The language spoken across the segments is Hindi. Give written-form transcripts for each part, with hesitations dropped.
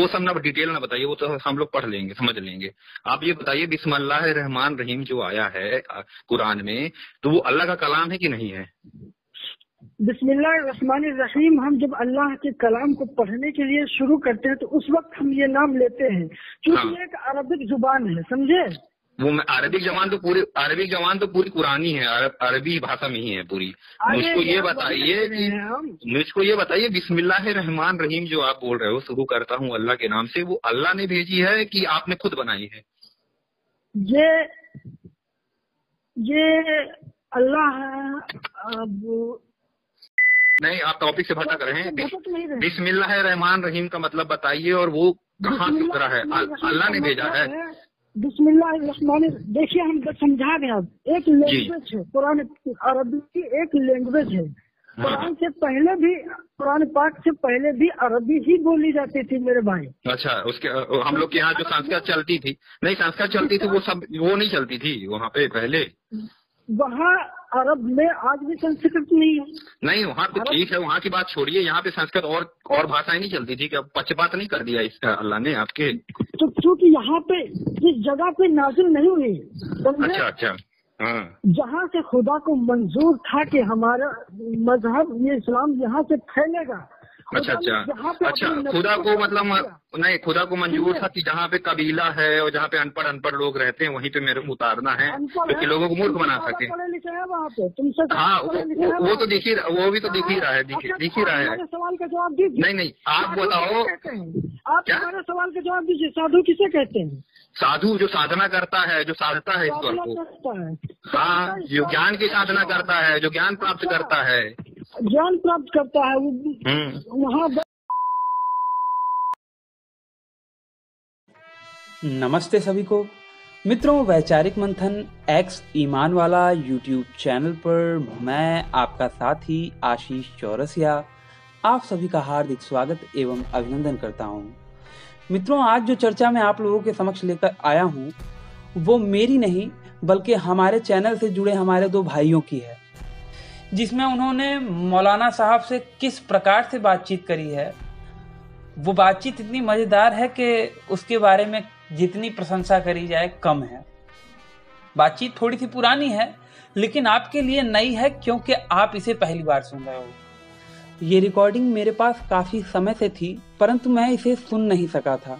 वो सब ना डिटेल ना बताइए, वो तो हम लोग पढ़ लेंगे, समझ लेंगे। आप ये बताइए बिस्मिल्लाह रहमान रहीम जो आया है कुरान में, तो वो अल्लाह का कलाम है कि नहीं है? बिस्मिल्लाह रहमान रहीम हम जब अल्लाह के कलाम को पढ़ने के लिए शुरू करते हैं तो उस वक्त हम ये नाम लेते हैं, क्योंकि एक अरबिक जुबान है, समझे। वो अरबिक जबान तो पूरी कुरानी है, अरबी भाषा में ही है पूरी। मुझको ये बताइए बिस्मिल्लाह रहमान रहीम जो आप बोल रहे हो, शुरू करता हूँ अल्लाह के नाम से, वो अल्लाह ने भेजी है कि आपने खुद बनाई है? ये अल्लाह नहीं, आप टॉपिक से भटक रहे हैं। बिस्मिल्लाह रहमान रहीम का मतलब बताइए, और वो कहाँ से उतरा है? अल्लाह ने भेजा है। बिस्मिल्लाह रहमान, देखिए हम समझा रहे हैं, एक लैंग्वेज है कुरान अरबी की, एक लैंग्वेज है। कुरान से पहले भी, कुरान पाक से पहले भी अरबी ही बोली जाती थी मेरे भाई। अच्छा, उसके हम लोग के यहाँ जो संस्कृत चलती थी, नहीं संस्कृत चलती थी, वो नहीं चलती थी वहाँ पे पहले। वहाँ अरब में आज भी संस्कृत नहीं है। नहीं, वहाँ पे ठीक है, वहाँ की बात छोड़िए, यहाँ पे संस्कृत और भाषाएं नहीं चलती थी क्या? पक्षपात नहीं कर दिया इसका अल्लाह ने आपके? तो क्योंकि यहाँ पे जिस जगह पे नाजिल नहीं हुई, अच्छा, हाँ, जहाँ से खुदा को मंजूर था कि हमारा मजहब ये इस्लाम यहाँ से फैलेगा। अच्छा, खुदा को मतलब नहीं, खुदा को मंजूर था कि जहाँ पे कबीला है और जहाँ पे अनपढ़ लोग रहते हैं वहीं पे मेरे को उतारना है, क्योंकि लोगों को मूर्ख बना सके। वहाँ पे तुमसे हाँ, वो तो दिख ही रहा है। सवाल का जवाब दीजिए। नहीं, आप बताओ, आप हमारे सवाल का जवाब दीजिए। साधु किसे कहते हैं? साधु जो साधना करता है, जो साधता है ईश्वर को। हाँ, जो ज्ञान की साधना करता है, जो ज्ञान प्राप्त करता है, ज्ञान प्राप्त करता है वहाँ। नमस्ते सभी को मित्रों, वैचारिक मंथन एक्स ईमान वाला यूट्यूब चैनल पर मैं आपका साथी आशीष चौरसिया आप सभी का हार्दिक स्वागत एवं अभिनंदन करता हूं। मित्रों, आज जो चर्चा मैं आप लोगों के समक्ष लेकर आया हूं वो मेरी नहीं बल्कि हमारे चैनल से जुड़े हमारे दो भाइयों की है, जिसमें उन्होंने मौलाना साहब से किस प्रकार से बातचीत करी है। वो बातचीत इतनी मजेदार है कि उसके बारे में जितनी प्रशंसा करी जाए कम है। बातचीत थोड़ी सी पुरानी है लेकिन आपके लिए नई है, क्योंकि आप इसे पहली बार सुन रहे हो। ये रिकॉर्डिंग मेरे पास काफी समय से थी, परंतु मैं इसे सुन नहीं सका था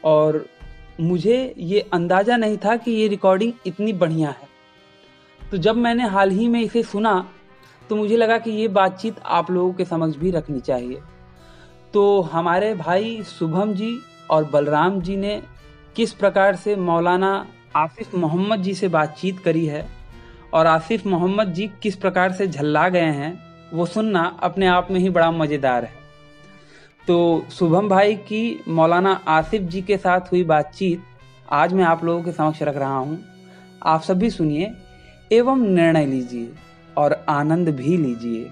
और मुझे ये अंदाजा नहीं था कि ये रिकॉर्डिंग इतनी बढ़िया है। तो जब मैंने हाल ही में इसे सुना तो मुझे लगा कि ये बातचीत आप लोगों के समक्ष भी रखनी चाहिए। तो हमारे भाई शुभम जी और बलराम जी ने किस प्रकार से मौलाना आसिफ मोहम्मद जी से बातचीत करी है और आसिफ मोहम्मद जी किस प्रकार से झल्ला गए हैं, वो सुनना अपने आप में ही बड़ा मज़ेदार है। तो शुभम भाई की मौलाना आसिफ जी के साथ हुई बातचीत आज मैं आप लोगों के समक्ष रख रहा हूँ। आप सभी सुनिए एवं निर्णय लीजिए और आनंद भी लीजिए।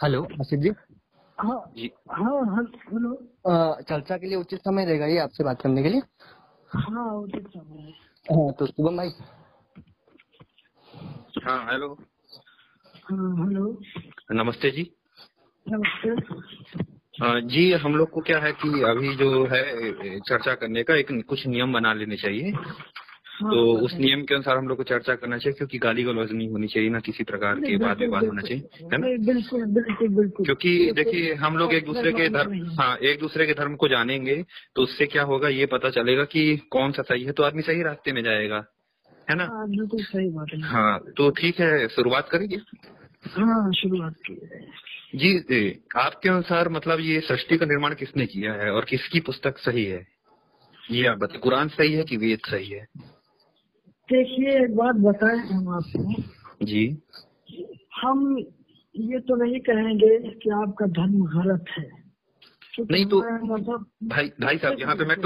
हेलो आसिफ जी। हाँ हेलो। चर्चा के लिए उचित समय रहेगा ये आपसे बात करने के लिए? हाँ उचित समय है। हाँ, तो शुभम भाई। हाँ हेलो। हाँ हेलो, नमस्ते जी। नमस्ते जी, हम लोग को क्या है कि अभी जो है चर्चा करने का एक कुछ नियम बना लेने चाहिए। तो उस नियम के अनुसार हम लोग को चर्चा करना चाहिए, क्योंकि गाली गलौज नहीं होनी चाहिए, ना किसी प्रकार के वाद विवाद होना चाहिए, है ना? बिल्कुल बिल्कुल बिल्कुल। क्योंकि देखिए हम लोग एक दूसरे के धर्म को जानेंगे तो उससे क्या होगा, ये पता चलेगा कि कौन सा सही है, तो आदमी सही रास्ते में जाएगा, है ना? बिल्कुल सही बात है। हाँ, तो ठीक है, शुरुआत करेंगे। हाँ शुरुआत कीजिए। जी, आपके अनुसार मतलब ये सृष्टि का निर्माण किसने किया है और किसकी पुस्तक सही है, ये आप बताइए। कुरान सही है कि वेद सही है? देखिए एक बात बताएं हम आपको जी। हम ये तो नहीं कहेंगे कि आपका धर्म गलत है, नहीं तो भाई साहब यहाँ पे मैं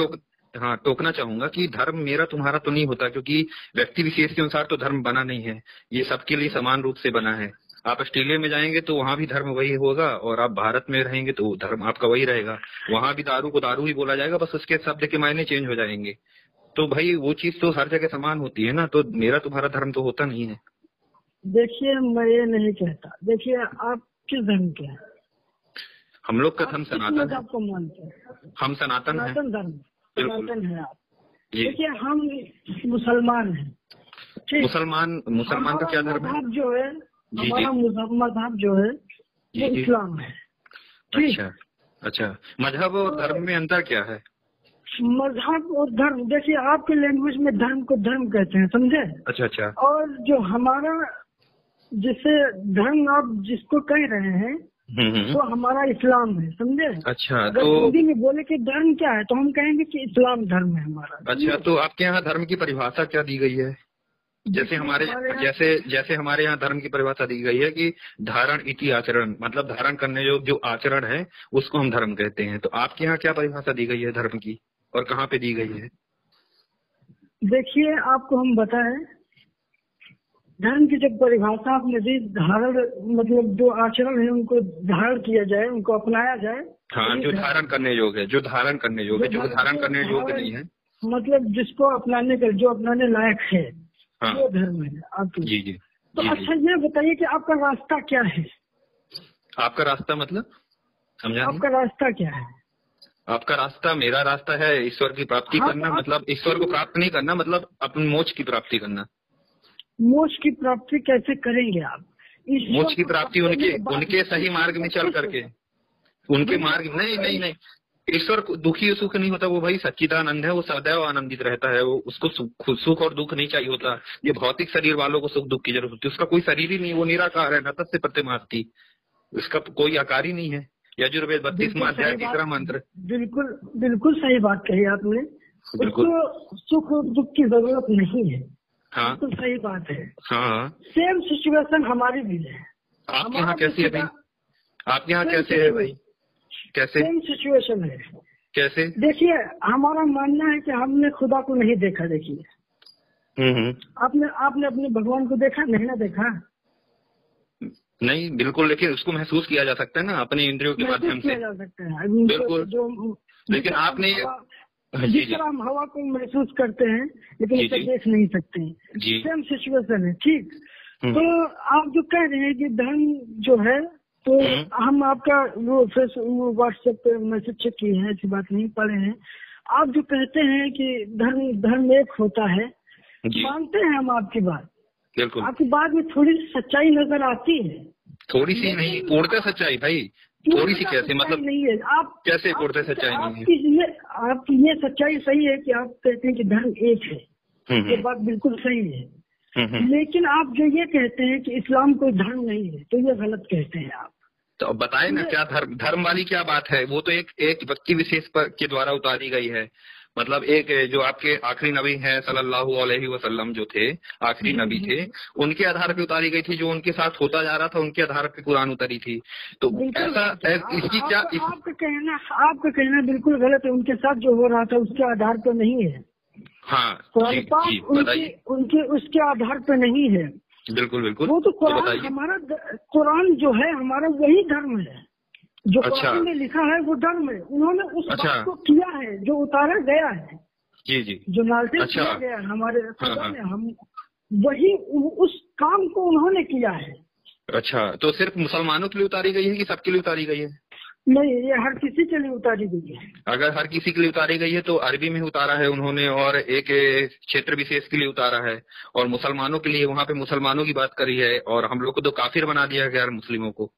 टोकना चाहूंगा कि धर्म मेरा तुम्हारा तो नहीं होता, क्योंकि व्यक्ति विशेष के अनुसार तो धर्म बना नहीं है, ये सबके लिए समान रूप से बना है। आप ऑस्ट्रेलिया में जाएंगे तो वहाँ भी धर्म वही होगा और आप भारत में रहेंगे तो धर्म आपका वही रहेगा। वहाँ भी दारू को दारू ही बोला जाएगा, बस उसके शब्द के मायने चेंज हो जाएंगे। तो भाई वो चीज तो हर जगह समान होती है ना, तो मेरा तुम्हारा धर्म तो होता नहीं है। देखिए मैं ये नहीं कहता। देखिए आप किस धर्म के हैं? हम लोग का धर्म सनातन है। आपको मानते हैं? हम सनातन है। सनातन धर्म, सनातन है आप। जी। देखिए हम मुसलमान हैं। ठीक। मुसलमान का क्या धर्म है? मजहब जो है, हमारा मजहब जो है वो इस्लाम है। अच्छा, मजहब और धर्म में अंतर क्या है? मजहब और धर्म, देखिए आपके लैंग्वेज में धर्म को धर्म कहते हैं, समझे? अच्छा। और जो हमारा जिसे धर्म आप जिसको कह रहे हैं तो हमारा इस्लाम है, समझे? अच्छा, अगर तो हिंदी में बोले कि धर्म क्या है तो हम कहेंगे कि इस्लाम धर्म है हमारा। अच्छा, तो आपके यहाँ धर्म की परिभाषा क्या दी गई है? जैसे हमारे यहाँ धर्म की परिभाषा दी गई है कि धारण इति आचरण, मतलब धारण करने जो आचरण है उसको हम धर्म कहते हैं। तो आपके यहाँ क्या परिभाषा दी गई है धर्म की और कहाँ पे दी गई है? देखिए आपको हम बताएं, धर्म की जब परिभाषा आपने दी, धारण मतलब जो आचरण है उनको धारण किया जाए, उनको अपनाया जाए। हाँ, जो धारण करने योग्य है, जो धारण करने योग्य नहीं है, मतलब जिसको अपनाने का, जो अपनाने लायक है, हाँ, वो धर्म है आपकी। जी। तो अच्छा ये बताइए कि आपका रास्ता क्या है? आपका रास्ता मतलब समझा? आपका रास्ता क्या है? आपका रास्ता, मेरा रास्ता है ईश्वर की प्राप्ति करना। मतलब ईश्वर को प्राप्त नहीं करना, मतलब अपने मोक्ष की प्राप्ति करना। मोक्ष की प्राप्ति कैसे करेंगे आप? मोक्ष की प्राप्ति उनके सही मार्ग में चल करके, उनके मार्ग नहीं ईश्वर को दुखी सुख नहीं होता, वो भाई सच्चिदानंद है, वो सदैव आनंदित रहता है, वो उसको सुख और दुख नहीं चाहिए होता। ये भौतिक शरीर वालों को सुख दुख की जरूरत होती है। उसका कोई शरीर ही नहीं, वो निराकार है, न तस्य प्रतिमास्ति, उसका कोई आकार ही नहीं है। यजुर्वेद 32वां अध्याय 3रा मंत्र। बिल्कुल सही बात कही आपने। उसको सुख और दुख की जरूरत नहीं है। हाँ, तो सही बात है। हाँ, सेम सिचुएशन हमारी भी है। आपके यहाँ कैसी है भाई? आपके यहाँ कैसे है भाई? कैसे सेम सिचुएशन है? कैसे? देखिए हमारा मानना है कि हमने खुदा को नहीं देखा। देखिए आपने अपने भगवान को देखा? नहीं ना देखा? नहीं, बिल्कुल, लेकिन उसको महसूस किया जा सकता है ना अपने इंद्रियों के माध्यम से। जा सकता है बिल्कुल, लेकिन आपने जिस तरह हम हवा को महसूस करते हैं लेकिन उसे देख नहीं सकते हैं। सेम सिचुएशन है। ठीक। तो आप जो कह रहे हैं कि धर्म जो है, तो हम आपका वो व्हाट्सएप पे मैसेज चेक किए हैं, ऐसी बात नहीं पढ़े हैं। आप जो कहते हैं कि धर्म एक होता है, मानते हैं हम आपकी बात। बिल्कुल, आपकी बात में थोड़ी सच्चाई नजर आती है। थोड़ी सी नहीं, पूर्णतः सच्चाई भाई। थोड़ी सी कैसे? मतलब नहीं है। आप कैसे पूर्णतः सच्चाई नहीं है? आपकी ये सच्चाई सही है कि आप कहते हैं कि धर्म एक है, ये बात बिल्कुल सही है। लेकिन आप जो ये कहते हैं कि इस्लाम कोई धर्म नहीं है, तो ये गलत कहते हैं आप। तो बताए ना क्या धर्म वाली क्या बात है? वो तो एक व्यक्ति विशेष पर के द्वारा उतारी गई है। मतलब एक जो आपके आखिरी नबी हैं सल्लल्लाहु अलैहि वसल्लम जो थे, आखिरी नबी थे, उनके आधार पे उतारी गई थी। जो उनके साथ होता जा रहा था उनके आधार पे कुरान उतारी थी। तो ऐसा इसकी क्या? आपका कहना बिल्कुल गलत है। उनके साथ जो हो रहा था उसके आधार पर नहीं है। हाँ, उनके उसके आधार पर नहीं है। बिल्कुल। वो तो कुरान, हमारा कुरान जो है हमारा वही धर्म है। जो कुरान में लिखा है वो धर्म है। उन्होंने उस बात को किया है जो उतारा गया है। जी। जो नालते किया गया है हमारे में, हम वही उस काम को उन्होंने किया है। अच्छा, तो सिर्फ मुसलमानों के लिए उतारी गई है कि सबके लिए उतारी गई है? नहीं, ये हर किसी के लिए उतारी गई है। अगर हर किसी के लिए उतारी गई है तो अरबी में उतारा है उन्होंने, और एक क्षेत्र विशेष के लिए उतारा है, और मुसलमानों के लिए वहाँ पे मुसलमानों की बात करी है, और हम लोग को तो काफिर बना दिया गया मुस्लिमों को।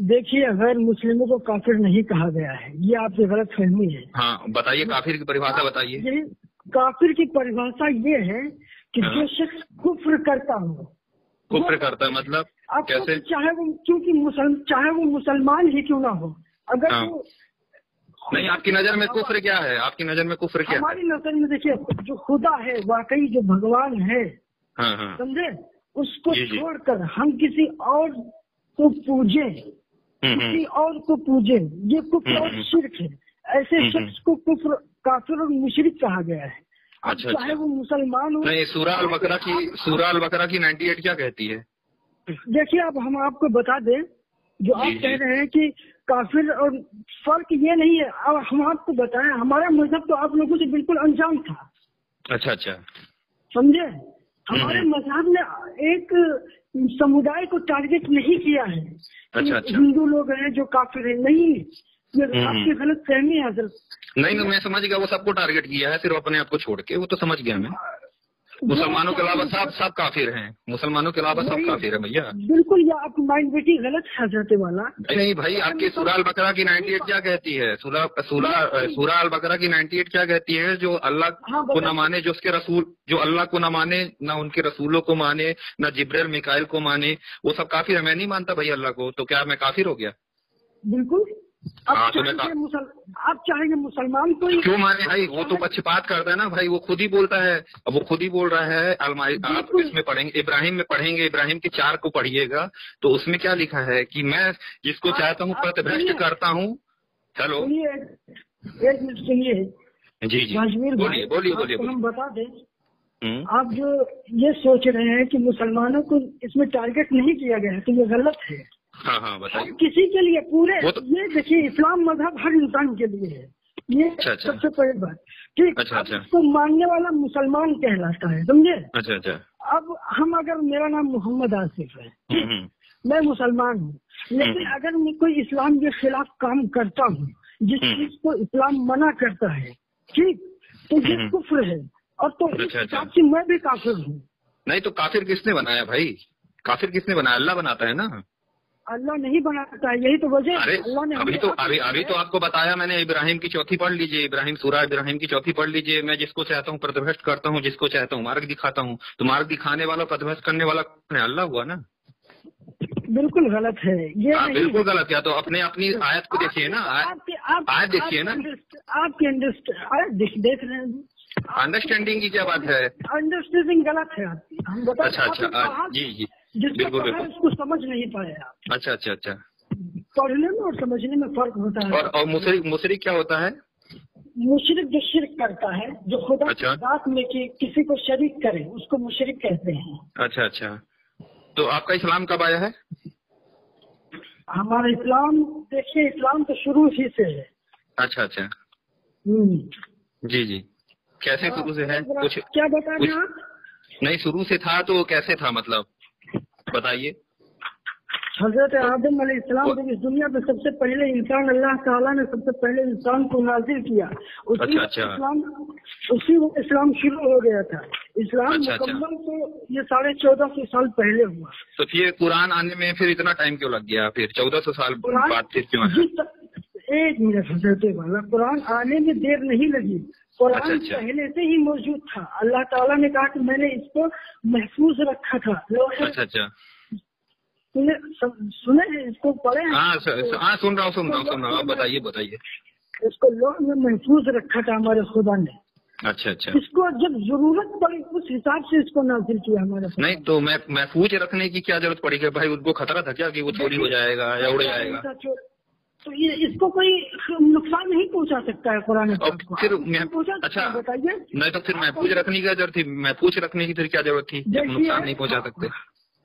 देखिए, अगर मुस्लिमों को काफिर नहीं कहा गया है, ये आपकी गलत फहमी है। हाँ, बताइए, काफिर की परिभाषा बताइए। काफिर की परिभाषा ये है कि जो शख्स कुफ्र करता हो। कुफ्र करता है मतलब कैसे? चाहे वो मुसलमान ही क्यों ना हो, अगर वो नहीं, आपकी नजर में कुफ्र क्या है? आपकी नजर में कुफ्र क्या है? हमारी नजर में देखिए, जो खुदा है, वाकई जो भगवान है, समझे, उसको छोड़कर हम किसी और को पूजे, किसी और को पूजे, ये कुफ्र और शिर्क है। ऐसे शख्स को कुफ्र, काफिर और मुशरिक कहा गया है। अच्छा, चाहे वो मुसलमान हो। नहीं, सूरा अल बकरा की 98 क्या कहती है? देखिए, अब हम आपको बता दें, जो आप कह रहे हैं कि काफिर और फर्क ये नहीं है। अब हम आपको बताएं, हमारा मजहब तो आप लोगों से बिल्कुल अनजान था। अच्छा, समझे? हमारे मजहब ने एक समुदाय को टारगेट नहीं किया है। अच्छा। हिंदू लोग हैं जो काफिर है, नहीं, ये आपकी गलत फहमी है हजरत। नहीं, मैं समझ गया, वो सबको टारगेट किया है, सिर्फ अपने आप को छोड़ के, वो तो समझ गया मैं। मुसलमानों के अलावा सब काफिर हैं, मुसलमानों के अलावा सब काफिर है भैया। बिल्कुल, ये आपकी माइंड बेटी गलत है हजरत वाला। नहीं भाई, आपकी सूरा अल बकरा की 98 क्या कहती है? सूरा अल बकरा की 98 क्या कहती है? जो अल्लाह को न माने, जो उसके रसूल, जो अल्लाह को न माने, न उनके रसूलों को माने, न जिब्राइल मिकाइल को माने, वो सब काफिर है। मैं नहीं मानता भाई अल्लाह को, तो क्या मैं काफिर हो गया? बिल्कुल। आप चाहेंगे मुसलमान को क्यों माने भाई? वो तो पक्षपात करता है ना भाई, वो खुद ही बोलता है। अब वो खुद ही बोल रहा है आप इसमें पढ़ेंगे, इब्राहिम में पढ़ेंगे, इब्राहिम के 4 को पढ़िएगा, तो उसमें क्या लिखा है कि मैं जिसको चाहता हूँ प्रतिभ्रष्ट करता हूँ। हेलो, एक मिनट सुनिए। जी, बोलिए। हम बता दें, आप जो ये सोच रहे हैं कि मुसलमानों को इसमें टारगेट नहीं किया गया है, तो ये गलत है। हाँ, बताइए। किसी के लिए पूरे तो... ये देखिए, इस्लाम मजहब हर इंसान के लिए है, ये सबसे पहली बात। ठीक, इसको मानने वाला मुसलमान कहलाता है, समझे? अच्छा। अब हम, अगर मेरा नाम मोहम्मद आसिफ है, मैं मुसलमान हूँ, लेकिन अगर मैं कोई इस्लाम के खिलाफ काम करता हूँ, जिस चीज को इस्लाम मना करता है, ठीक, तो ये कुफ्र है, और तो इस हिसाब से मैं भी काफिर हूँ। नहीं तो काफिर किसने बनाया भाई? काफिर किसने बनाया? अल्लाह बनाता है ना। अल्लाह नहीं बनाता है, यही तो वजह। अल्लाह ने अभी तो आपको बताया मैंने, इब्राहिम की 4 पढ़ लीजिए, सूरा इब्राहिम की 4 पढ़ लीजिए। मैं जिसको चाहता हूँ प्रतिभ्रष्ट करता हूँ, जिसको चाहता हूँ मार्ग दिखाता हूँ। तो मार्ग दिखाने वाला, प्रतिभ्रष्ट करने वाला कौन है? अल्लाह हुआ ना। बिल्कुल गलत है ये। बिल्कुल गलत है। तो अपनी आयत को देखिए ना, आयत देखिए ना। आपके देख रहे हैं, अंडरस्टैंडिंग की क्या बात है? अंडरस्टैंडिंग गलत है आपकी, हम बता। अच्छा, जी, बिल्कुल उसको समझ नहीं पाए आप। अच्छा। पढ़ने में और समझने में फर्क होता है। और मुशरिक क्या होता है? मुशरिक जो शिर्क करता है, जो खुदा की बात में किसी को शरीक करे, उसको मुशरिक कहते हैं। अच्छा। तो आपका इस्लाम कब आया है? हमारा इस्लाम, देखिए, इस्लाम तो शुरू ही से है। अच्छा। जी, कैसे शुरू से है? कुछ क्या बता रहे हैं आप? नहीं, शुरू से था तो कैसे था, मतलब बताइए। हजरत आदम अलैहिस्सलाम जब इस दुनिया पे सबसे पहले इंसान, अल्लाह ताला ने सबसे पहले इंसान को नाजिल किया, उसी वक्त इस्लाम शुरू हो गया था। इस्लाम मुकम्मल तो ये 1450 साल पहले हुआ। तो फिर कुरान आने में फिर इतना टाइम क्यों लग गया? फिर 1400 साल बाद फिर क्यों आया? एक मिनट हजरत वाला, कुरान आने में देर नहीं लगी, कुरान पहले से ही मौजूद था। अल्लाह ताला ने कहा कि मैंने इसको महफूज रखा था। अच्छा। सुने इसको पढ़े? हाँ, सुन रहा हूँ। आप बताइए। इसको लोग में महफूज रखा था हमारे खुदा ने। अच्छा। इसको जब जरूरत पड़ी उस हिसाब से इसको नाजिल किया हमारे। नहीं तो महफूज रखने की क्या जरूरत पड़ी? भाई उनको खतरा था क्या कि वो चोरी हो जाएगा या उड़ जाएगा? तो ये इसको कोई नुकसान नहीं पहुंचा सकता है कुरान। फिर अच्छा बताइए। नहीं तो फिर महफूज रखने की क्या जरूरत थी? महफूज रखने की फिर क्या जरूरत थी जब नुकसान नहीं पहुंचा सकते?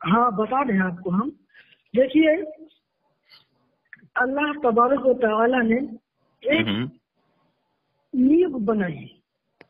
हाँ, बता दें आपको हम। देखिए, अल्लाह तबारक व तआला ने एक नींव बनाई।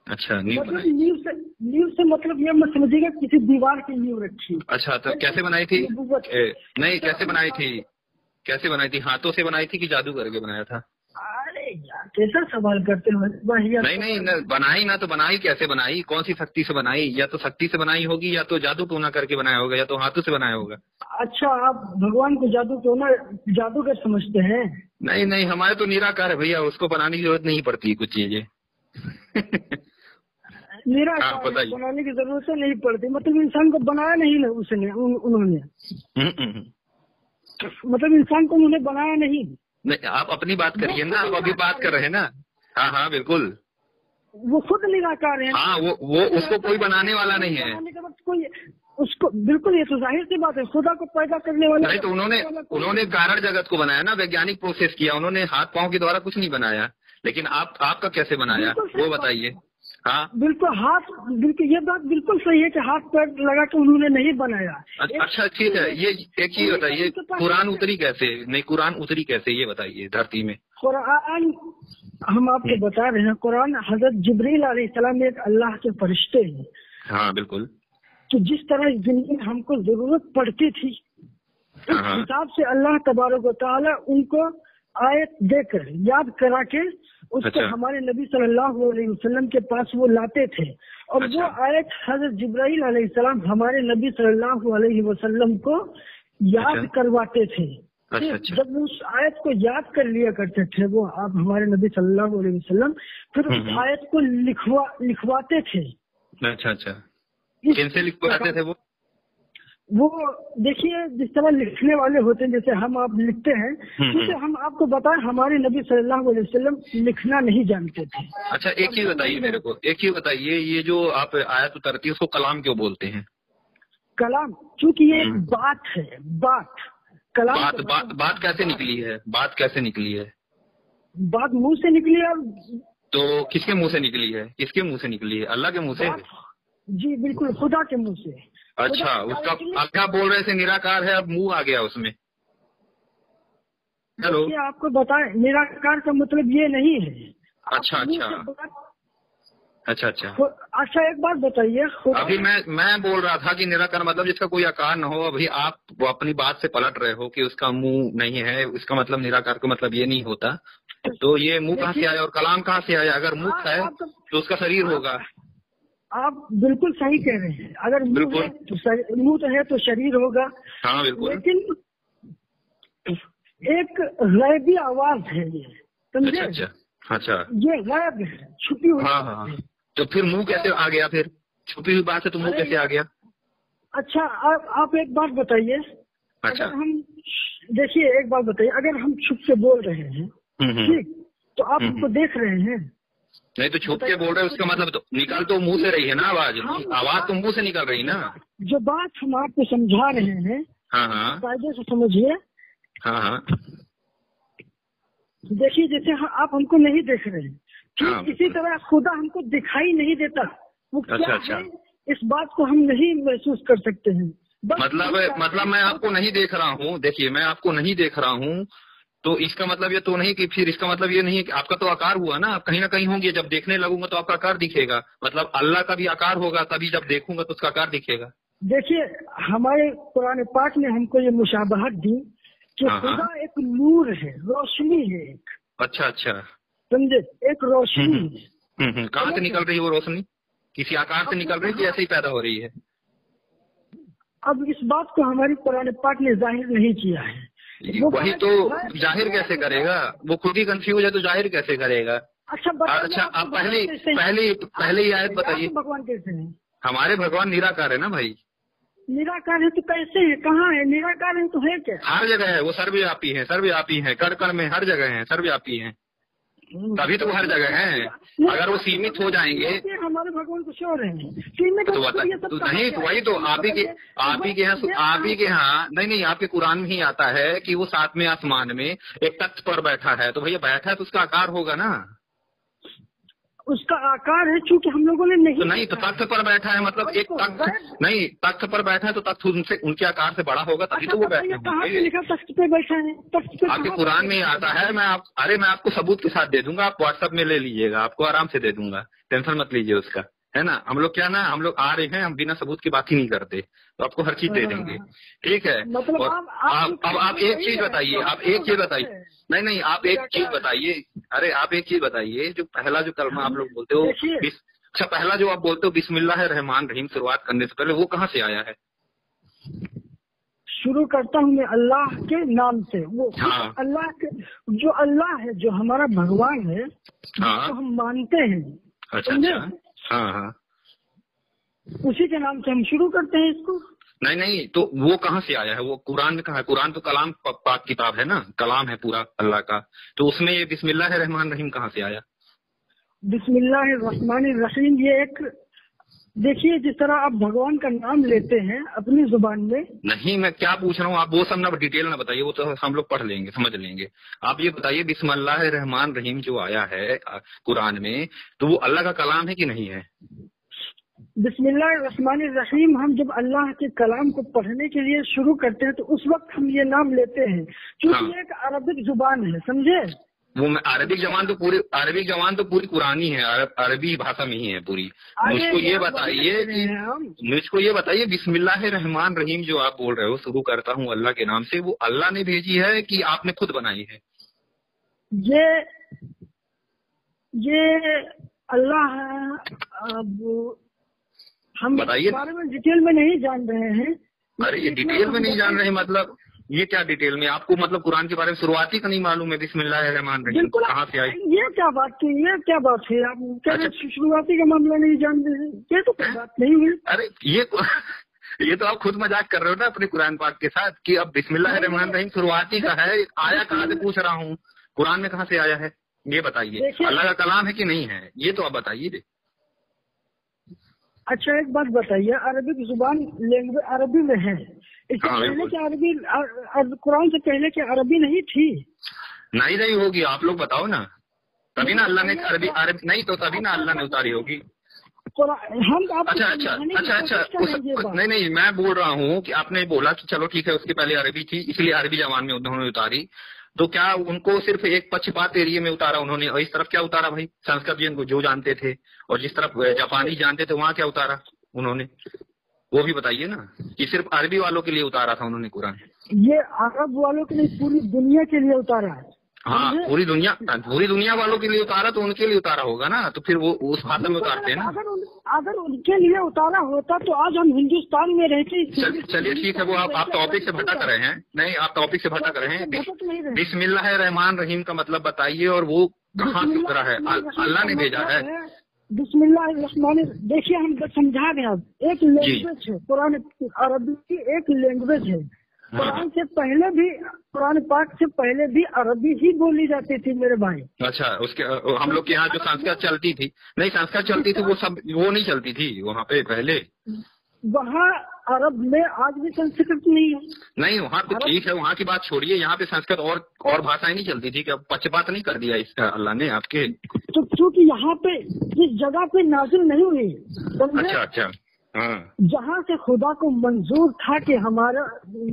अच्छा, नींव से मतलब ये मत समझिएगा किसी दीवार की नींव रखी। अच्छा, तो कैसे बनाई थी? नहीं, कैसे बनाई थी? हाथों से बनाई थी कि जादू करके बनाया था? अरे यार, कैसा सवाल करते हो? नहीं, बनाई ना, तो बनाई कैसे बनाई? कौन सी शक्ति से बनाई? या तो शक्ति से बनाई होगी, या तो जादू टोना करके बनाया होगा, या तो हाथों से बनाया होगा। अच्छा, आप भगवान को जादूगर समझते हैं? नहीं, हमारे तो निराकार है भैया, उसको बनाने की जरूरत नहीं पड़ती कुछ चीजें। निराकार बनाने की जरूरत नहीं पड़ती, मतलब इंसान को बनाया नहीं ना उसने, उन्होंने। मतलब इंसान को उन्होंने बनाया नहीं। आप अपनी बात करिए ना, आप अभी बात कर रहे हैं ना। हाँ, बिल्कुल। वो खुद निराकार है। हाँ, वो उसको कोई बनाने वाला नहीं है। कोई उसको, बिल्कुल, ये तो जाहिर सी बात है, खुदा को पैदा करने वाला नहीं। तो उन्होंने कारण जगत को बनाया ना, वैज्ञानिक प्रोसेस किया उन्होंने, हाथ पांव के द्वारा कुछ नहीं बनाया। लेकिन आपका कैसे बनाया वो बताइए। हाँ, बिल्कुल, ये बात बिल्कुल सही है कि हाथ पैर लगा के उन्होंने नहीं बनाया। अच्छा, ठीक है। ये एक चीज बताइए, कुरान उतरी कैसे? नहीं, कुरान उतरी कैसे ये बताइए धरती में? कुरान हम आपको बता रहे हैं, कुरान हजरत जिब्रील अलैहिस्सलाम एक अल्लाह के फरिश्ते हैं। हाँ, बिल्कुल। कि जिस तरह इस दुनिया में हमको जरूरत पड़ती थी, इस हिसाब से अल्लाह तबारक व तआला उनको आयत देकर याद करा के उसको हमारे नबी सल्लल्लाहु अलैहि वसल्लम के पास वो लाते थे। और वो आयत हजरत जिब्राइल अलैहिस्सलाम हमारे नबी सल्लल्लाहु अलैहि वसल्लम को याद करवाते थे। जब उस आयत को याद कर लिया करते थे वो आप हमारे नबी सल्लल्लाहु अलैहि वसल्लम, फिर उस आयत को लिखवाते थे। अच्छा, किनसे लिखवाते थे वो देखिए जिस तरह लिखने वाले होते हैं, जैसे हम आप लिखते हैं, क्योंकि हम आपको बताएं हमारे नबी सल्लल्लाहु अलैहि वसल्लम लिखना नहीं जानते थे। अच्छा, एक चीज बताइए मेरे को, एक चीज बताइए, ये जो आप आयत उतरती है उसको कलाम क्यों बोलते हैं? कलाम क्योंकि ये एक बात है, बात कलाम बात कैसे निकली है? बात कैसे निकली है? बात मुंह से निकली है। तो किसके मुंह से निकली है? किसके मुंह से निकली है? अल्लाह के मुंह से? जी बिल्कुल, खुदा के मुंह से। अच्छा, उसका क्या बोल रहे थे निराकार है, अब मुंह आ गया उसमें। हेलो, आपको बताएं निराकार का मतलब ये नहीं है। अच्छा, एक बात बताइए। अभी मैं बोल रहा था कि निराकार मतलब जिसका कोई आकार न हो। अभी आप अपनी बात से पलट रहे हो कि उसका मुंह नहीं है, इसका मतलब निराकार का मतलब ये नहीं होता। तो ये मुंह कहाँ से आया और कलाम कहाँ से आया? अगर मुंह है तो उसका शरीर होगा। आप बिल्कुल सही कह रहे हैं, अगर मुंह तो है तो शरीर होगा। हाँ बिल्कुल। लेकिन एक गैबी आवाज है ये, समझे? अच्छा, ये गैब है, छुपी हुई। हाँ। तो फिर मुंह कैसे आ गया? फिर छुपी हुई बात है तो मुंह कैसे आ गया? अच्छा, आप एक बात बताइए। अच्छा, हम देखिए एक बात बताइए, अगर हम छुप से बोल रहे हैं, ठीक, तो आप हमको देख रहे हैं? नहीं, तो छुप के बोल रहे हैं उसका मतलब तो निकल तो मुंह से रही है ना आवाज। आवाज तो मुंह से निकल रही ना। जो बात हम आपको समझा रहे हैं, कायदे से समझिए। हाँ। देखिए जैसे आप हमको नहीं देख रहे हैं, ठीक इसी तरह खुदा हमको दिखाई नहीं देता। वो क्या है, इस बात को हम नहीं महसूस कर सकते हैं। मतलब मैं आपको नहीं देख रहा हूँ। देखिए मैं आपको नहीं देख रहा हूँ, तो इसका मतलब ये तो नहीं कि फिर इसका मतलब ये नहीं है कि आपका तो आकार हुआ ना, आप कहीं ना कहीं होंगे। जब देखने लगूंगा तो आपका आकार दिखेगा, मतलब अल्लाह का भी आकार होगा, तभी जब देखूंगा तो उसका आकार दिखेगा। देखिए हमारे कुरान पाक ने हमको ये मुशाबहत दी कि खुदा एक नूर है, रोशनी है एक। अच्छा, समझे? एक रोशनी है। कहाँ से निकल रही है वो रोशनी? किसी आकार से निकल रही है कि ऐसे ही पैदा हो रही है? अब इस बात को हमारी कुरान पाक ने जाहिर नहीं किया है। वही तो जाहिर कैसे करेगा? वो खुद ही कंफ्यूज है तो जाहिर कैसे करेगा? अच्छा, आप पहले ही आयत बताइए। भगवान कैसे है? हमारे भगवान निराकार है ना भाई। निराकार है तो कैसे है? कहाँ है? निराकार है तो है क्या? हर जगह है वो, सर्वव्यापी है, कण कण में हर जगह है, सर्वव्यापी है, तभी तो हर जगह है। अगर वो सीमित हो जाएंगे, हमारे भगवान कुछ और है तो नहीं, तो वही तो आप ही के यहाँ नहीं, आपके कुरान में ही आता है कि वो 7वें आसमान में एक तख्त पर बैठा है। तो भैया बैठा है तो उसका आकार होगा ना। उसका आकार है, चूंकि हम लोगों ने नहीं तो तख्त पर बैठा है मतलब एक तख्त नहीं, तख्त पर बैठा है तो तख्त उनके आकार से बड़ा होगा, तभी तो वो बैठे हैं। लिखा तख्त पे बैठा है? आपके कुरान में आता है। मैं आपको सबूत के साथ दे दूंगा, आप व्हाट्सएप में ले लीजिएगा, आपको आराम से दे दूंगा, टेंशन मत लीजिए उसका, है ना। हम लोग हम लोग आ रहे हैं, हम बिना सबूत की बात ही नहीं करते, तो आपको हर चीज दे देंगे, ठीक है। मतलब अब आप एक चीज बताइए, नहीं, आप एक चीज बताइए। अरे आप एक चीज बताइए, जो पहला जो कलमा आप लोग बोलते हो, अच्छा पहला जो आप बोलते हो बिस्मिल्लाह रहमान रहीम, शुरुआत करने से पहले, वो कहाँ से आया है? शुरू करता हूँ मैं अल्लाह के नाम से। वो अल्लाह के, जो अल्लाह है, जो हमारा भगवान है, तो हम मानते हैं। अच्छा, हाँ, उसी के नाम से हम शुरू करते हैं इसको। नहीं, तो वो कहाँ से आया है? वो कुरान में कहाँ है? कुरान तो कलाम पाक किताब है ना, कलाम है पूरा अल्लाह का, तो उसमें ये बिस्मिल्लाह रहमान रहीम कहाँ से आया? बिस्मिल्लाह रहमान रहीम ये एक, देखिए जिस तरह आप भगवान का नाम लेते हैं अपनी जुबान में। नहीं, मैं क्या पूछ रहा हूँ, आप वो सब ना डिटेल ना बताइए, वो तो हम लोग पढ़ लेंगे, समझ लेंगे। आप ये बताइए बिस्मिल्लाह रहमान रहीम जो आया है कुरान में, तो वो अल्लाह का कलाम है कि नहीं है? बिस्मिल्लाह रहमान रहीम हम जब अल्लाह के कलाम को पढ़ने के लिए शुरू करते हैं तो उस वक्त हम ये नाम लेते हैं, क्योंकि एक अरबिक जुबान है, समझे। वो अरबिक जवान तो पूरी कुरानी है, अरबी भाषा में ही है पूरी। मुझको ये बताइए बिस्मिल्लाह रहमान रहीम जो आप बोल रहे हो, शुरू करता हूँ अल्लाह के नाम से, वो अल्लाह ने भेजी है कि आपने खुद बनाई है? ये अल्लाह है। अब हम बताइए, बारे में डिटेल में नहीं जान रहे हैं। अरे ये डिटेल में नहीं जान रहे मतलब ये क्या डिटेल में? आपको मतलब कुरान के बारे में शुरुआती का नहीं मालूम है बिस्मिल्लाहिर्रहमान रहीम कहाँ से आई? ये क्या बात की, ये क्या बात है? आप कह रहे शुरुआती का मामला नहीं जानते हैं, ये तो कोई बात नहीं हुई। अरे ये तो आप खुद मजाक कर रहे हो ना अपने कुरान पाक के साथ कि अब बिस्मिल्लाहिर्रहमान रहीम शुरुआती का है, आया कहाँ से पूछ रहा हूँ, कुरान में कहाँ से आया है ये बताइए। अल्लाह का कलाम है कि नहीं है ये तो आप बताइए। अच्छा एक बात बताइए, अरबिक जुबान लैंग्वेज अरबी में है, इससे पहले क्या अरबी कुरान से पहले क्या अरबी नहीं थी? नहीं होगी, आप लोग बताओ ना, तभी ना अल्लाह ने अरबी नहीं तो तभी ना अल्लाह ने उतारी होगी। हम अच्छा नहीं मैं बोल रहा हूँ कि आपने बोला कि चलो ठीक है उसके पहले अरबी थी इसलिए अरबी जबान में उन्होंने उतारी, तो क्या उनको सिर्फ एक पक्षपात एरिया में उतारा उन्होंने, और इस तरफ क्या उतारा भाई? संस्कृत को जो जानते थे और जिस तरफ जापानी जानते थे वहाँ क्या उतारा उन्होंने, वो भी बताइए ना। कि सिर्फ अरबी वालों के लिए उतारा था उन्होंने कुरान? ये अरब वालों के लिए पूरी दुनिया के लिए उतारा है। हाँ पूरी दुनिया वालों के लिए उतारा तो उनके लिए उतारा होगा ना, तो फिर वो उस भाषा में उतारते हैं ना। अगर उनके लिए उतारा होता तो आज हम हिंदुस्तान में रहते। चलिए ठीक है, वो आप टॉपिक से भटक रहे हैं। नहीं आप टॉपिक से भटक रहे हैं। बिस्मिल्लाहिर्रहमान रहीम का मतलब बताइए और वो कहाँ से उतरा है? अल्लाह ने भेजा है। बिस्मिल्लाहिर्रहमान, देखिए हम समझा रहे हैं, एक लैंग्वेज है कुरान अरबी की, एक लैंग्वेज है। कुरान से पहले भी, कुरान पाक से पहले भी अरबी ही बोली जाती थी मेरे भाई। अच्छा उसके हम लोग के यहाँ जो संस्कृत चलती थी, नहीं संस्कृत चलती थी वो नहीं चलती थी वहाँ पे पहले। वहाँ अरब में आज भी संस्कृत नहीं है। नहीं वहाँ पे ठीक है, वहाँ की बात छोड़िए, यहाँ पे संस्कृत और भाषाएं नहीं चलती थी क्या? पक्षपात नहीं कर दिया इसका अल्लाह ने आपके? तो क्योंकि यहाँ पे इस जगह पे नाजिल नहीं हुई। अच्छा हाँ। जहाँ से खुदा को मंजूर था कि हमारा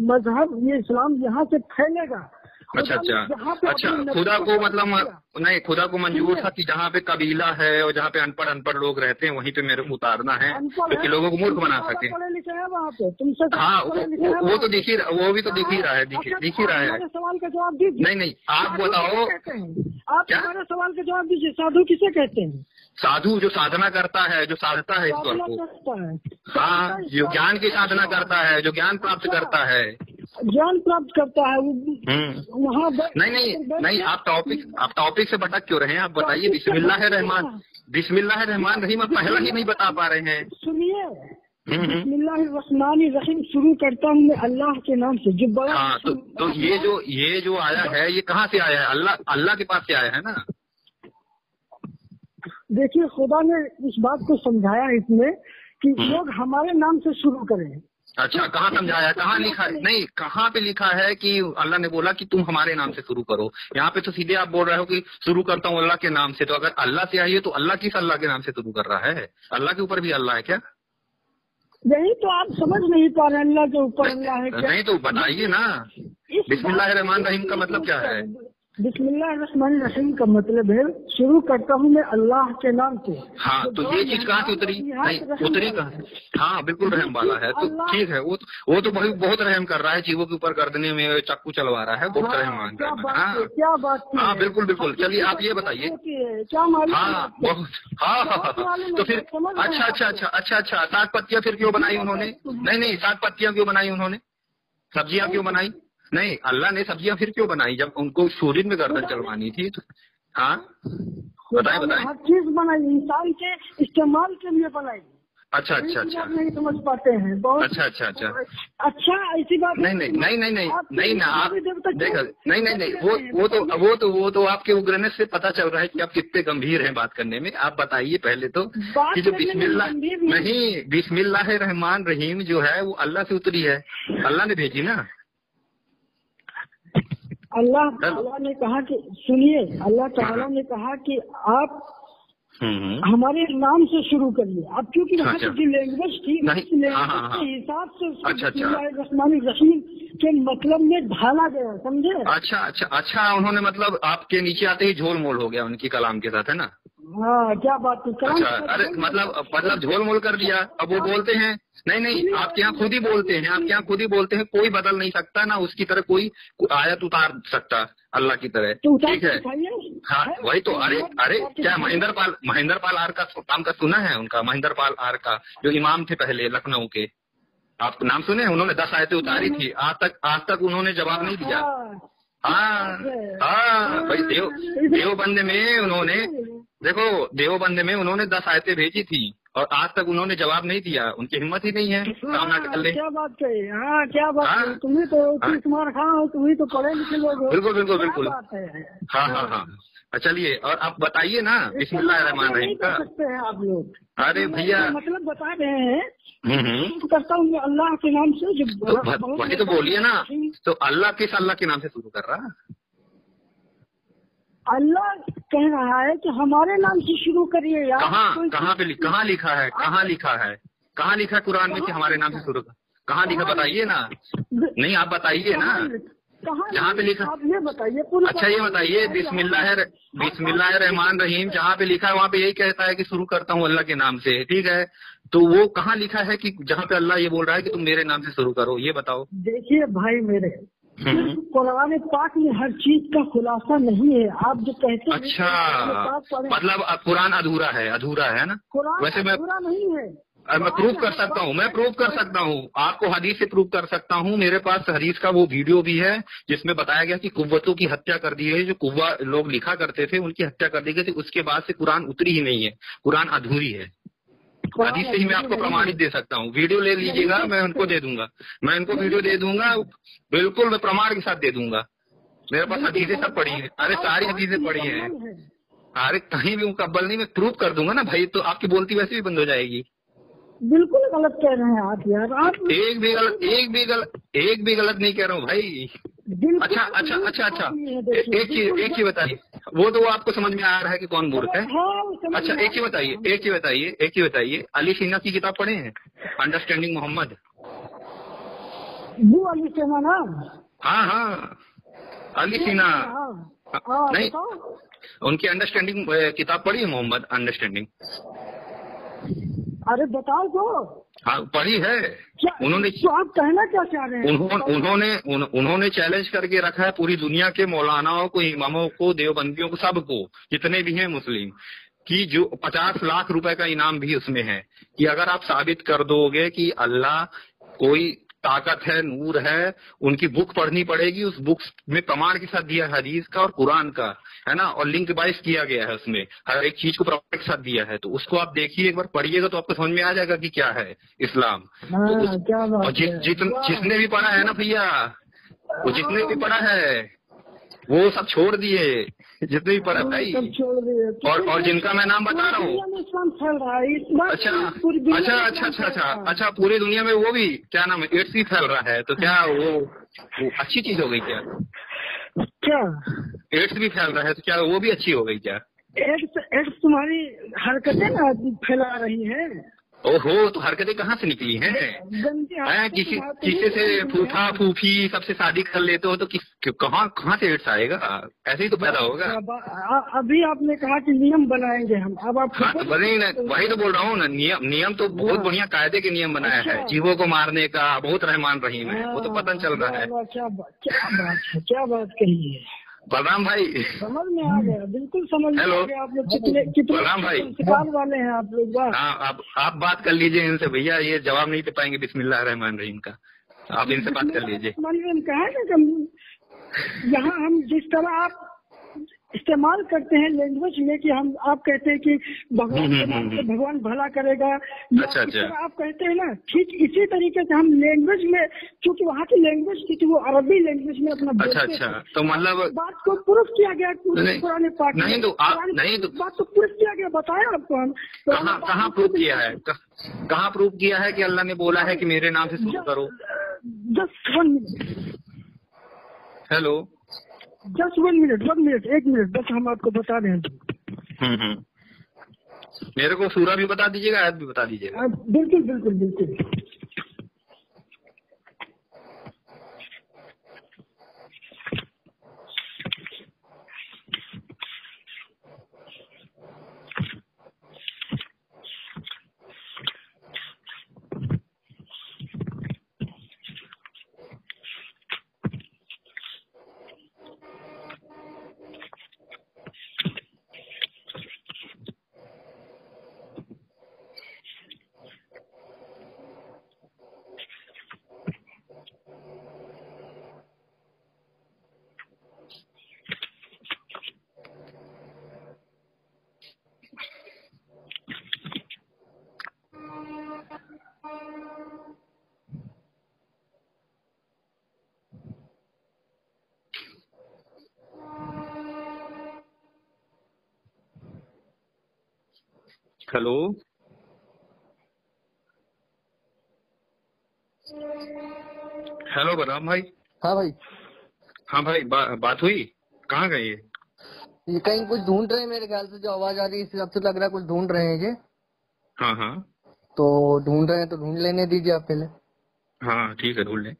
मजहब ये इस्लाम यहाँ से फैलेगा। अच्छा खुदा को मतलब नहीं, खुदा को मंजूर था कि जहाँ पे कबीला है और जहाँ पे अनपढ़ लोग रहते हैं वहीं पे मेरे को उतारना है क्योंकि लोगों को मूर्ख बना सके। वहाँ पे तुमसे हाँ वो तो दिख ही वो भी तो दिख ही रहा है, दिख ही रहा है। सवाल का जवाब दीजिए। नहीं आप बताओ, आप हमारे सवाल का जवाब दीजिए। साधु किसे कहते हैं? साधु जो साधना करता है, जो साधता है ईश्वर को। हाँ जो ज्ञान की साधना करता है, जो ज्ञान प्राप्त करता है, ज्ञान प्राप्त करता है वहाँ। नहीं आप टॉपिक से भटक क्यों रहे हैं? आप बताइए बिस्मिल्लाहिर्रहमान रहीम आप पहला ही नहीं बता पा रहे हैं। सुनिए, बिस्मिल्लाहिर्रहमान रहीम शुरू करता हूँ मैं अल्लाह के नाम से जो बड़ा। हाँ तो ये जो आया है ये कहाँ से आया है? अल्लाह के पास से आया है ना। देखिए खुदा ने इस बात को समझाया इसमें कि लोग हमारे नाम से शुरू करें। अच्छा कहाँ समझाया, कहाँ लिखा है? नहीं कहाँ पे लिखा है कि अल्लाह ने बोला कि तुम हमारे नाम से शुरू करो? यहाँ पे तो सीधे आप बोल रहे हो कि शुरू करता हूँ अल्लाह के नाम से। तो अगर अल्लाह से आई है तो अल्लाह किस अल्लाह के नाम से शुरू कर रहा है? अल्लाह के ऊपर भी अल्लाह है क्या? यही तो आप समझ नहीं पा रहे, अल्लाह के ऊपर अल्लाह है क्या? नहीं तो बताइए ना, बिस्मिल्लाहिर्रहमान रहीम का मतलब क्या है? बिस्मिल्लाहिर्रहमान रहीम का मतलब है शुरू करता हूँ मैं अल्लाह के नाम से। हाँ तो ये चीज कहाँ से उतरी? नहीं उतरी कहाँ? हाँ बिल्कुल रहम वाला है तो ठीक है, वो तो बहुत रहम कर रहा है, जीवों के ऊपर गर्दने में चाकू चलवा रहा है, बहुत रहमान कर रहा है। क्या बात? हाँ बिल्कुल। चलिए आप ये बताइए। क्या मालूम? हाँ तो फिर अच्छा 7 पत्तियां फिर क्यों बनाई उन्होंने? नहीं 7 पत्तियां क्यों बनाई उन्होंने? सब्जियां क्यों बनाई? नहीं अल्लाह ने सब्जियां फिर क्यों बनाई जब उनको सूर्य में गर्दन चलवानी थी? तो हाँ बताएं। हर चीज बनाई इंसान के इस्तेमाल के लिए बनाई। अच्छा नहीं समझ पाते हैं बहुत। अच्छा ऐसी बात नहीं ना आप देखो नहीं वो तो आपके उग्रनेस से पता चल रहा है कि आप कितने गंभीर हैं बात करने में। आप बताइए पहले तो कि जो बिस्मिल्लाहिर्रहमान रहीम जो है वो अल्लाह से उतरी है, अल्लाह ने भेजी ना। अल्लाह ताला ने कहा कि सुनिए, अल्लाह ताला ने कहा कि आप हमारे नाम से शुरू करिए अब, क्योंकि वहाँ अच्छा। की जो लैंग्वेज थी उस लैंग्वेज के हिसाब से रस्मानी रस्मी के मतलब में ढाला गया, समझे? अच्छा अच्छा अच्छा, उन्होंने मतलब आपके नीचे आते ही झोल मोल हो गया उनकी कलाम के साथ, है ना? हाँ, क्या बात है। अच्छा, अरे मतलब झोल मोल कर दिया। अब वो बोलते हैं नहीं आपके यहाँ खुद ही बोलते हैं, आपके यहाँ खुद ही बोलते हैं, कोई बदल नहीं सकता ना उसकी तरह कोई आयत उतार सकता अल्लाह की तरह, ठीक है? हाँ वही तो। अरे क्या महेंद्र पाल आर का काम का सुना है उनका? महेंद्र पाल आर का जो इमाम थे पहले लखनऊ के, आप नाम सुने? उन्होंने 10 आयतें उतारी थी, आज तक उन्होंने जवाब नहीं दिया। हाँ भाई देवबंद में उन्होंने देवबंद में उन्होंने 10 आयतें भेजी थी और आज तक उन्होंने जवाब नहीं दिया। उनकी हिम्मत ही नहीं है सामना कर ले। क्या बात कही। हाँ, क्या बात कही। तुम्हें तो तुम्हारा खां हो, तुम्हें तो पढ़े लिखे लोग हो। बिल्कुल बिल्कुल बिल्कुल। हाँ। चलिए, और आप बताइए ना बिस्मिल्लाहिर्रहमानिर्रहीम का। सकते हैं आप लोग? अरे भैया मतलब बता रहे हैं, करता हूँ अल्लाह के नाम से। वही तो बोलिए ना। तो अल्लाह के नाम से शुरू कर रहा? अल्लाह कह रहा है कि हमारे नाम से शुरू करिए यार। कहाँ लिखा है कुरान में कि हमारे नाम से शुरू कर? कहाँ लिखा बताइए ना। नहीं आप बताइए ना जहाँ पे लिखा। आप ये बताइए। अच्छा ये बताइए, बिस्मिल्लाहिर्रहमान रहीम जहाँ पे लिखा है वहाँ पे यही कहता है कि शुरू करता हूँ अल्लाह के नाम से, ठीक है? तो वो कहाँ लिखा है कि जहाँ पे अल्लाह ये बोल रहा है कि तुम मेरे नाम से शुरू करो? ये बताओ। देखिए भाई मेरे, कुरान पाक में हर चीज का खुलासा नहीं है। आप जो कहते हैं अच्छा, मतलब कुरान अधूरा है ना? वैसे मैं अधूरा नहीं है। मैं प्रूव कर सकता हूँ आपको हदीस से प्रूव कर सकता हूँ। मेरे पास हदीस का वो वीडियो भी है जिसमें बताया गया कि कुव्वतों की हत्या कर दी गई। जो कुव्वा लोग लिखा करते थे उनकी हत्या कर दी गई थी। उसके बाद से कुरान उतरी ही नहीं है, कुरान अधूरी है। हदीस से ही मैं आपको प्रमाणित दे सकता हूँ। वीडियो ले लीजिएगा, मैं उनको दे दूंगा, मैं उनको वीडियो दे दूंगा, बिल्कुल मैं प्रमाण के साथ दे दूंगा। मेरे पास हदीसें सब पड़ी है। अरे सारी हदीसें पड़ी है। अरे कहीं भी मुकब्बल नहीं, मैं प्रूव कर दूंगा ना भाई। तो आपकी बोलती वैसे भी बंद हो जाएगी। बिल्कुल गलत कह रहे हैं आप यार। आप एक भी गलत नहीं कह रहा हूँ भाई। अच्छा एक ही बताइए। वो तो आपको समझ में आ रहा है कि कौन मूर्ख है। अच्छा एक ही बताइए अली सीना की किताब पढ़े हैं? अंडरस्टैंडिंग मोहम्मद। वो अली सीना ना? हाँ अली सीना। नहीं, उनकी अंडरस्टैंडिंग किताब पढ़ी है? मोहम्मद अंडरस्टैंडिंग। अरे बताओ तो। हाँ पढ़ी है उन्होंने। तो आप कहना क्या चाह रहे हैं? उन्होंने चैलेंज करके रखा है पूरी दुनिया के मौलानाओं को, इमामों को, देवबंदियों को, सबको, जितने भी हैं मुस्लिम, कि जो 50 लाख रुपए का इनाम भी उसमें है कि अगर आप साबित कर दोगे कि अल्लाह कोई ताकत है, नूर है, उनकी बुक पढ़नी पड़ेगी। उस बुक में प्रमाण के साथ दिया है हदीस का और कुरान का, है ना? और लिंक बाइस किया गया है, उसमें हर एक चीज को प्रमाण के साथ दिया है। तो उसको आप देखिए, एक बार पढ़िएगा तो आपको समझ में आ जाएगा कि क्या है इस्लाम। और जिसने भी पढ़ा है ना भैया, वो जितने भी पढ़ा है वो सब छोड़ दिए, जितने भी पढ़ा भाई। और जिनका मैं नाम बता रहा हूँ। अच्छा पूरी दुनिया में वो भी क्या नाम है, एड्स भी फैल रहा है। तो क्या वो अच्छी चीज हो गई क्या? एड्स भी फैल रहा है तो क्या वो भी अच्छी हो गई क्या? एड्स तुम्हारी हरकतें ना फैला रही है। ओहो, तो हरकतें कहाँ से निकली हैं? किसी से फूफा फूफी सबसे शादी कर लेते हो तो कहाँ से एड्स आएगा? ऐसे ही तो पैदा होगा। अभी आपने कहा कि नियम बनाएंगे हम, अब आप वही तो बोल रहा हूँ ना। नियम तो बहुत बढ़िया कायदे के नियम बनाया है, जीवों को मारने का। बहुत रहमान रहीम है, वो तो पता चल रहा है। क्या बात कही है बलराम भाई? समझ में आ गया, बिल्कुल समझ में आ गया। आप लोग कितने बलराम भाई शिकार वाले हैं आप लोग। हाँ, आप बात कर लीजिए इनसे भैया, ये जवाब नहीं दे पाएंगे बिस्मिल्लाहिर्रहमानिर्रहीम का। आप इनसे बात कर लीजिए। कहा ना यहाँ हम जिस तरह आप इस्तेमाल करते हैं लैंग्वेज में कि हम, आप कहते हैं कि भगवान भला करेगा। अच्छा। आप कहते हैं ना, ठीक इसी तरीके से हम लैंग्वेज में, क्योंकि वहाँ की लैंग्वेज थी कि वो अरबी लैंग्वेज में अपना अच्छा तो मतलब बात को प्रूफ किया गया पुराने पाक में। नहीं तो बात तो प्रूफ किया गया, बताया आपको हम। कहाँ प्रूफ किया है? कहाँ प्रूफ किया है कि अल्लाह ने बोला है कि मेरे नाम से शुरू करो? Just 1 minute. Hello, just 1 minute, 1 minute, 1 minute बस, हम आपको बता रहे हैं। मेरे को सूरा भी बता दीजिएगा, आयत भी बता दीजिएगा। बिल्कुल बिल्कुल बिल्कुल। हेलो हेलो बलराम भाई। हाँ भाई। हाँ भाई, बात हुई? कहाँ गए ये कहीं कुछ ढूंढ रहे हैं मेरे ख्याल से, जो आवाज आ रही है इस हिसाब से लग रहा है कुछ ढूंढ रहे हैं ये। हाँ हाँ तो ढूंढ रहे हैं तो ढूंढ लेने दीजिए आप पहले। हाँ, ठीक है, ढूंढ लें।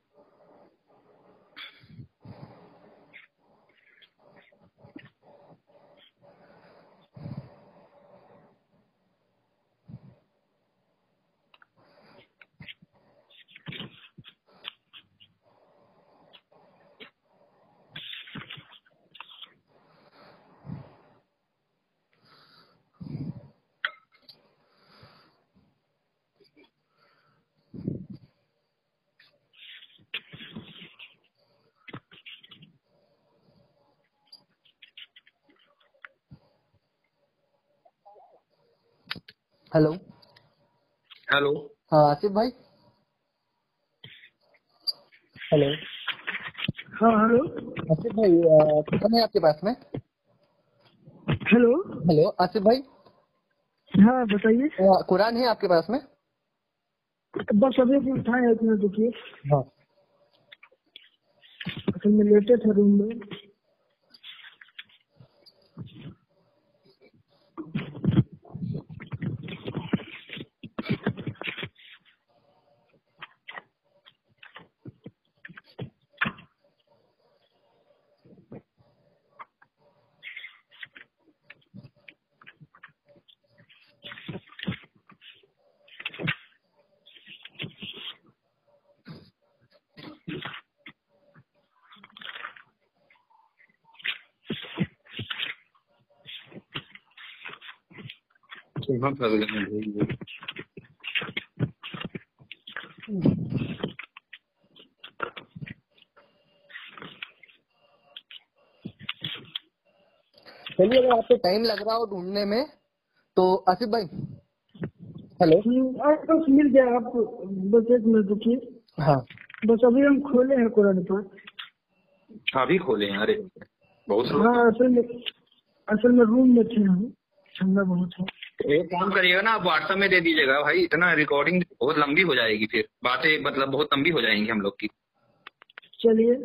हेलो। हेलो। हाँ आसिफ भाई। हेलो। हाँ हेलो। आसिफ भाई कुरान है आपके पास में? हेलो। हेलो आसिफ भाई। हाँ बताइए। कुरान है आपके पास में? बस अभी भी उठाए, एक मिनट रुकिए। हाँ। असल में लेटे थे रूम में। हाँ, चलिए अगर आपको टाइम लग रहा हो ढूंढने में तो आसिफ भाई। हेलो। बस मिल गया आप। बस एक मिनट रुकिए। हाँ। बस अभी हम खोले हैं कुरान पाक। अभी खोले हैं? अरे बहुत हाँ असल में रूम में थे हम, ठंडा बहुत है। एक काम करिएगा ना, आप व्हाट्सएप में दे दीजिएगा भाई, इतना रिकॉर्डिंग बहुत लंबी हो जाएगी, फिर बातें मतलब बहुत लंबी हो जाएंगी हम लोग की। चलिए।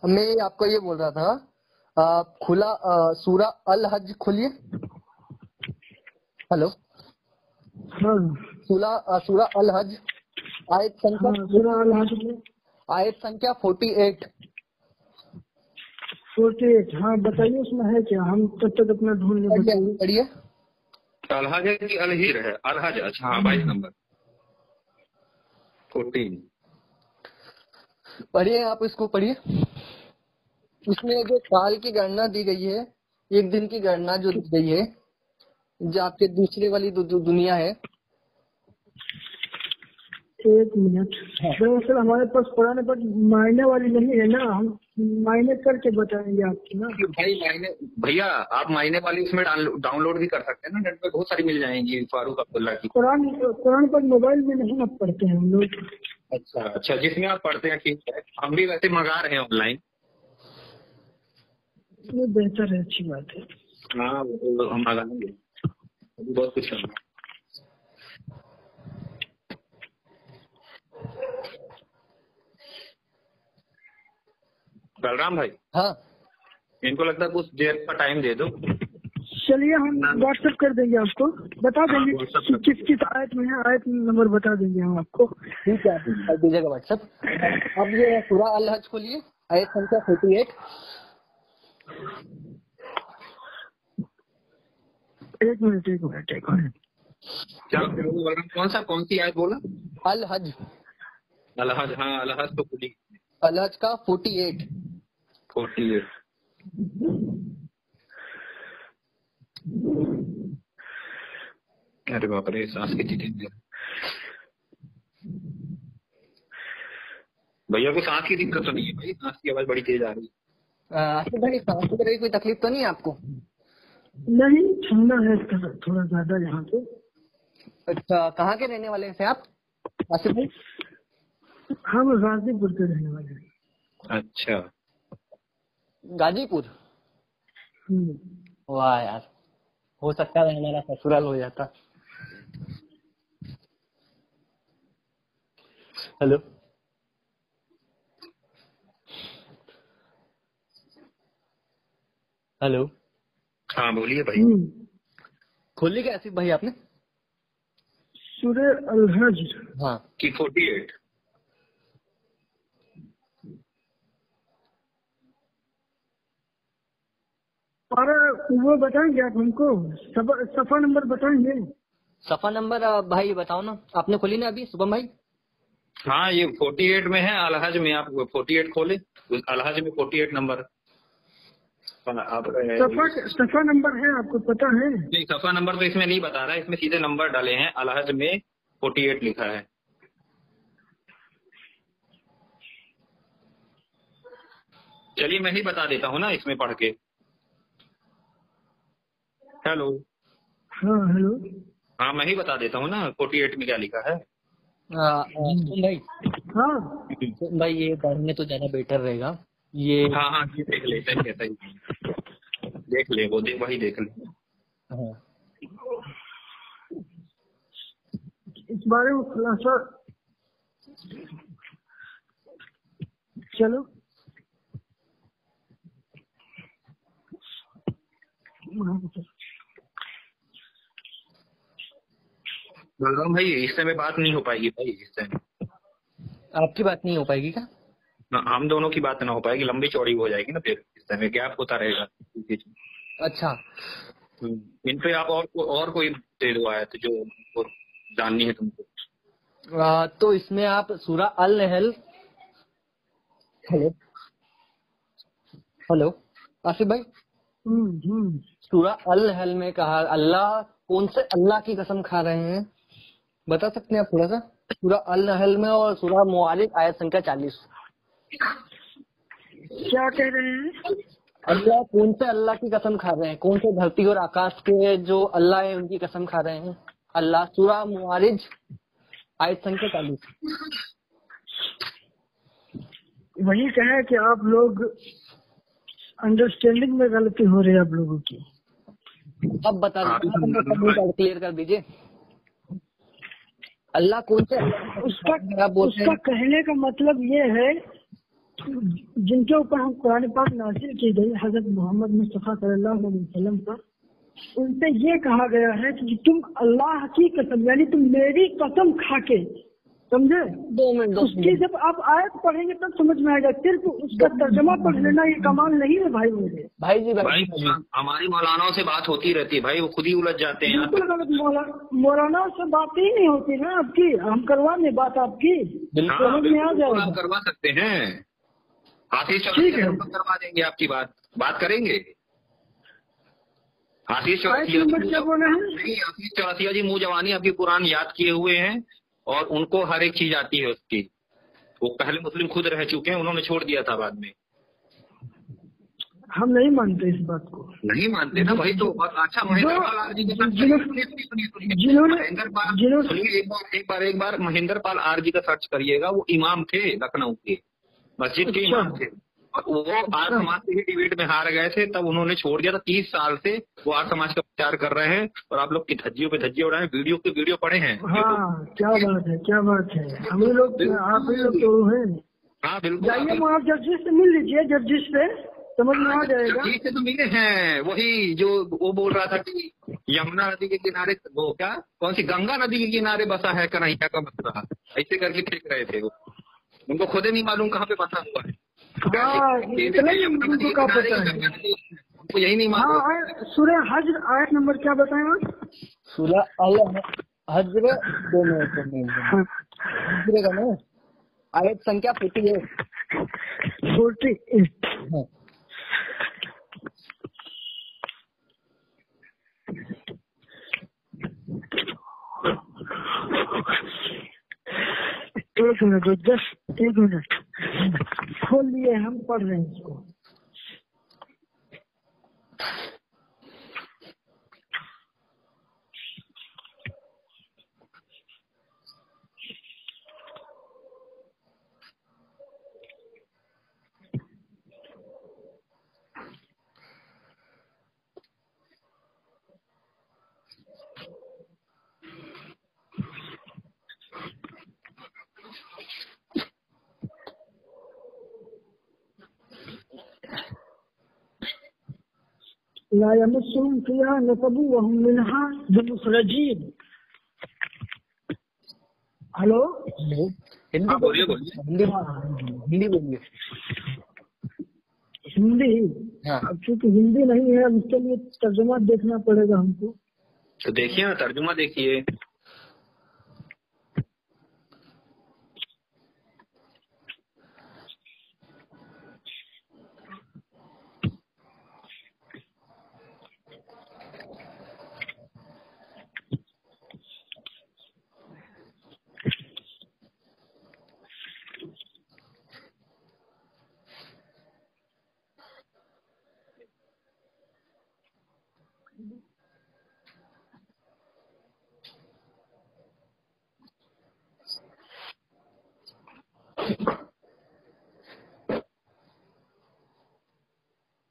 मैं आपको ये बोल रहा था, खुला सूरा अल हज खोलिए। हेलो। हाँ सूरा अल हज आयत संख्या आयत संख्या 48। हाँ बताइए उसमें है क्या, हम तब तक अपना ढूंढ लेंगे। पढ़िए। अलहज है कि अलहीर है? अलहज। अच्छा हाँ, 22 नंबर 14। पढ़िए, आप इसको पढ़िए। इसमें जो साल की गणना दी गई है, एक दिन की गणना जो दी गई है, जो आपके दूसरे वाली दुनिया है। एक मिनट। दरअसल हमारे पास पुराने पर मायने वाली नहीं है ना, हम मायने करके बताएंगे आपकी ना। भाई मायने, भैया आप मायने वाली उसमें डाउनलोड भी कर सकते हैं ना, नेट पे बहुत सारी मिल जाएंगी फारूक अब्दुल्ला की। कुरान पर मोबाइल में नहीं ना पढ़ते हैं हम लोग। अच्छा, जिसमें आप पढ़ते हैं ठीक है, हम भी वैसे मंगा रहे हैं ऑनलाइन। वो बेहतर है, अच्छी बात है। हाँ वो हम मंगा लेंगे, बहुत कुछ करना। बलराम भाई। हाँ। इनको लगता है कुछ देर का टाइम दे दो। चलिए हम व्हाट्सएप कर देंगे आपको, बता देंगे किस किस आयत में है, आयत नंबर बता देंगे हम आपको। ठीक है, कर दीजिएगा व्हाट्सएप। अब ये सूरह अल हज खोलिए, आयत संख्या 48। एक मिनट। क्या कौन सी आयत बोला? अल हज। अल हज, हाँ अल हज तो खुली। अल हज का 48। अरे बाप रे, सांस की दिक्कत भैया को, सांस की दिक्कत तो नहीं है भाई? सांस की आवाज बड़ी तेज आ रही है। आसिफ भाई, सांस की कोई तकलीफ तो नहीं है आपको? नहीं, ठंडा है थोड़ा ज्यादा यहाँ पे। अच्छा, कहाँ के रहने वाले हैं आप आसिफ भाई? हम गाजीपुर के रहने वाले हैं। अच्छा, गाजीपुर। वाह यार, हो सकता है हमारा ससुराल हो जाता। Hello, hello. हाँ बोलिए भाई। खोली क्या आसिफ भाई आपने? सूरह अल हज हाँ की 48। और वो बताएंगे आप हमको, सफा नंबर बताएंगे? सफा नंबर भाई बताओ ना, आपने खोली ना अभी शुभम भाई? हाँ ये 48 में है, अल हज में। आप 48 खोले, अल हज में 48 नंबर। आप सफा नंबर है, आपको पता है? नहीं, सफा नंबर तो इसमें नहीं बता रहा है, इसमें सीधे नंबर डाले हैं। अल हज में 48 लिखा है। चलिए मैं ही बता देता हूँ ना इसमें पढ़ के। हेलो। हाँ हेलो। हाँ मैं ही बता देता हूँ ना 48 में क्या लिखा है। भाई हाँ भाई, ये पढ़ने तो ज्यादा बेटर रहेगा ये। हाँ ये देख ले, सही देख ले, वो वही देख ले। हाँ। इस बारे में खुलासा चलो। बलराम भाई, इस समय बात नहीं हो पाएगी भाई। इस समय आपकी बात नहीं हो पाएगी क्या? हम दोनों की बात ना हो पाएगी, लंबी चौड़ी हो जाएगी ना, फिर इस समय गैप होता रहेगा। अच्छा, इन पे आप और कोई दे दो आयत जो जाननी है तुमको। तो इसमें आप सूरह अल नहल। हेलो आसिफ भाई। सूरह अल नहल में कहा, अल्लाह कौन से अल्लाह की कसम खा रहे हैं, बता सकते हैं आप थोड़ा सा? सूरह अल नहल में और सूरह मुआरिज आयत संख्या 40। क्या कह रहे हैं? अल्लाह कौन से अल्लाह की कसम खा रहे हैं, कौन से धरती और आकाश के जो अल्लाह है उनकी कसम खा रहे हैं अल्लाह? सूरह मुआरिज आयत संख्या 40। वही कहे कि आप लोग अंडरस्टैंडिंग में गलती हो रही है आप लोगों की। अब बता दीजिए, क्लियर कर दीजिए। अल्लाह कौन से उसका कहने का मतलब ये है, जिनके ऊपर हम कुरान पाक नाज़िल की गई हजरत मोहम्मद मुस्तफा सल्लल्लाहु अलैहि वसल्लम पर, उनसे ये कहा गया है कि तुम अल्लाह की कसम, यानी तुम मेरी कसम खा के, समझे? 2 मिनट उसकी जब आप आयत पढ़ेंगे तब समझ में आएगा। सिर्फ उसका तर्जमा पढ़ लेना ये कमाल नहीं है भाई मेरे। भाई हमारी मौलानाओं से बात होती रहती है भाई, वो खुद ही उलझ जाते हैं। बिल्कुल गलत, मौलाना से बात ही नहीं होती ना आपकी, हम करवा दें बात आपकी, समझ में आ जाएगा। आप करवा सकते हैं, आशीष ठीक है, करवा देंगे आपकी बात करेंगे। आशीष चौरसिया जी मुँह जवानी आपकी कुरान याद किए हुए हैं और उनको हर एक चीज आती है उसकी। वो पहले मुस्लिम खुद रह चुके हैं, उन्होंने छोड़ दिया था बाद में। हम नहीं मानते इस बात को। नहीं मानते ना भाई, तो अच्छा महेंद्र पाल आर जी के साथ एक बार महेंद्र पाल आर जी का सर्च करिएगा। वो इमाम थे लखनऊ के, मस्जिद के इमाम थे, और वो आर्य समाज से ही डिबेट में हार गए थे, तब उन्होंने छोड़ दिया था। 30 साल से वो आर्य समाज का प्रचार कर रहे हैं और आप लोग की धज्जियों पे धज्जियां उड़ाए, वीडियो पड़े हैं। हाँ, क्या बात है हम लोग, आप ही लोग तो हैं। हाँ बिल्कुल, जाइए वहाँ जजिस से मिल लीजिए, जजिस से समझ में आ जाएगा। जी से तो मिले हैं, वही जो वो बोल रहा था कि यमुना नदी के किनारे, वो क्या कौन सी गंगा नदी के किनारे बसा है कन्हैया का मथुरा, ऐसे करके फेंक रहे थे वो। उनको खुद ही नहीं मालूम कहाँ पे बसा हुआ है। हाँ, इतना ही उनको क्या पता है। उनको यही नहीं मालूम। हाँ, सूरह हज आयत नंबर क्या बताएं आप? सूरह हज 2 मिनट का ना, आयत संख्या 48। हाँ। एक मिनट, जस्ट 1 मिनट खोल लिए, हम पढ़ रहे हैं इसको। ला यमस्सुहुम फीहा नसबुन व हुम मिनहा बिमुखरजीन। हेलो, हिंदी बोलिए। हिंदी बोलिए। हिंदी? हाँ। अब चूंकि हिंदी नहीं है, अब इसके लिए तर्जुमा देखना पड़ेगा हमको। तो देखिए ना, तर्जुमा देखिए।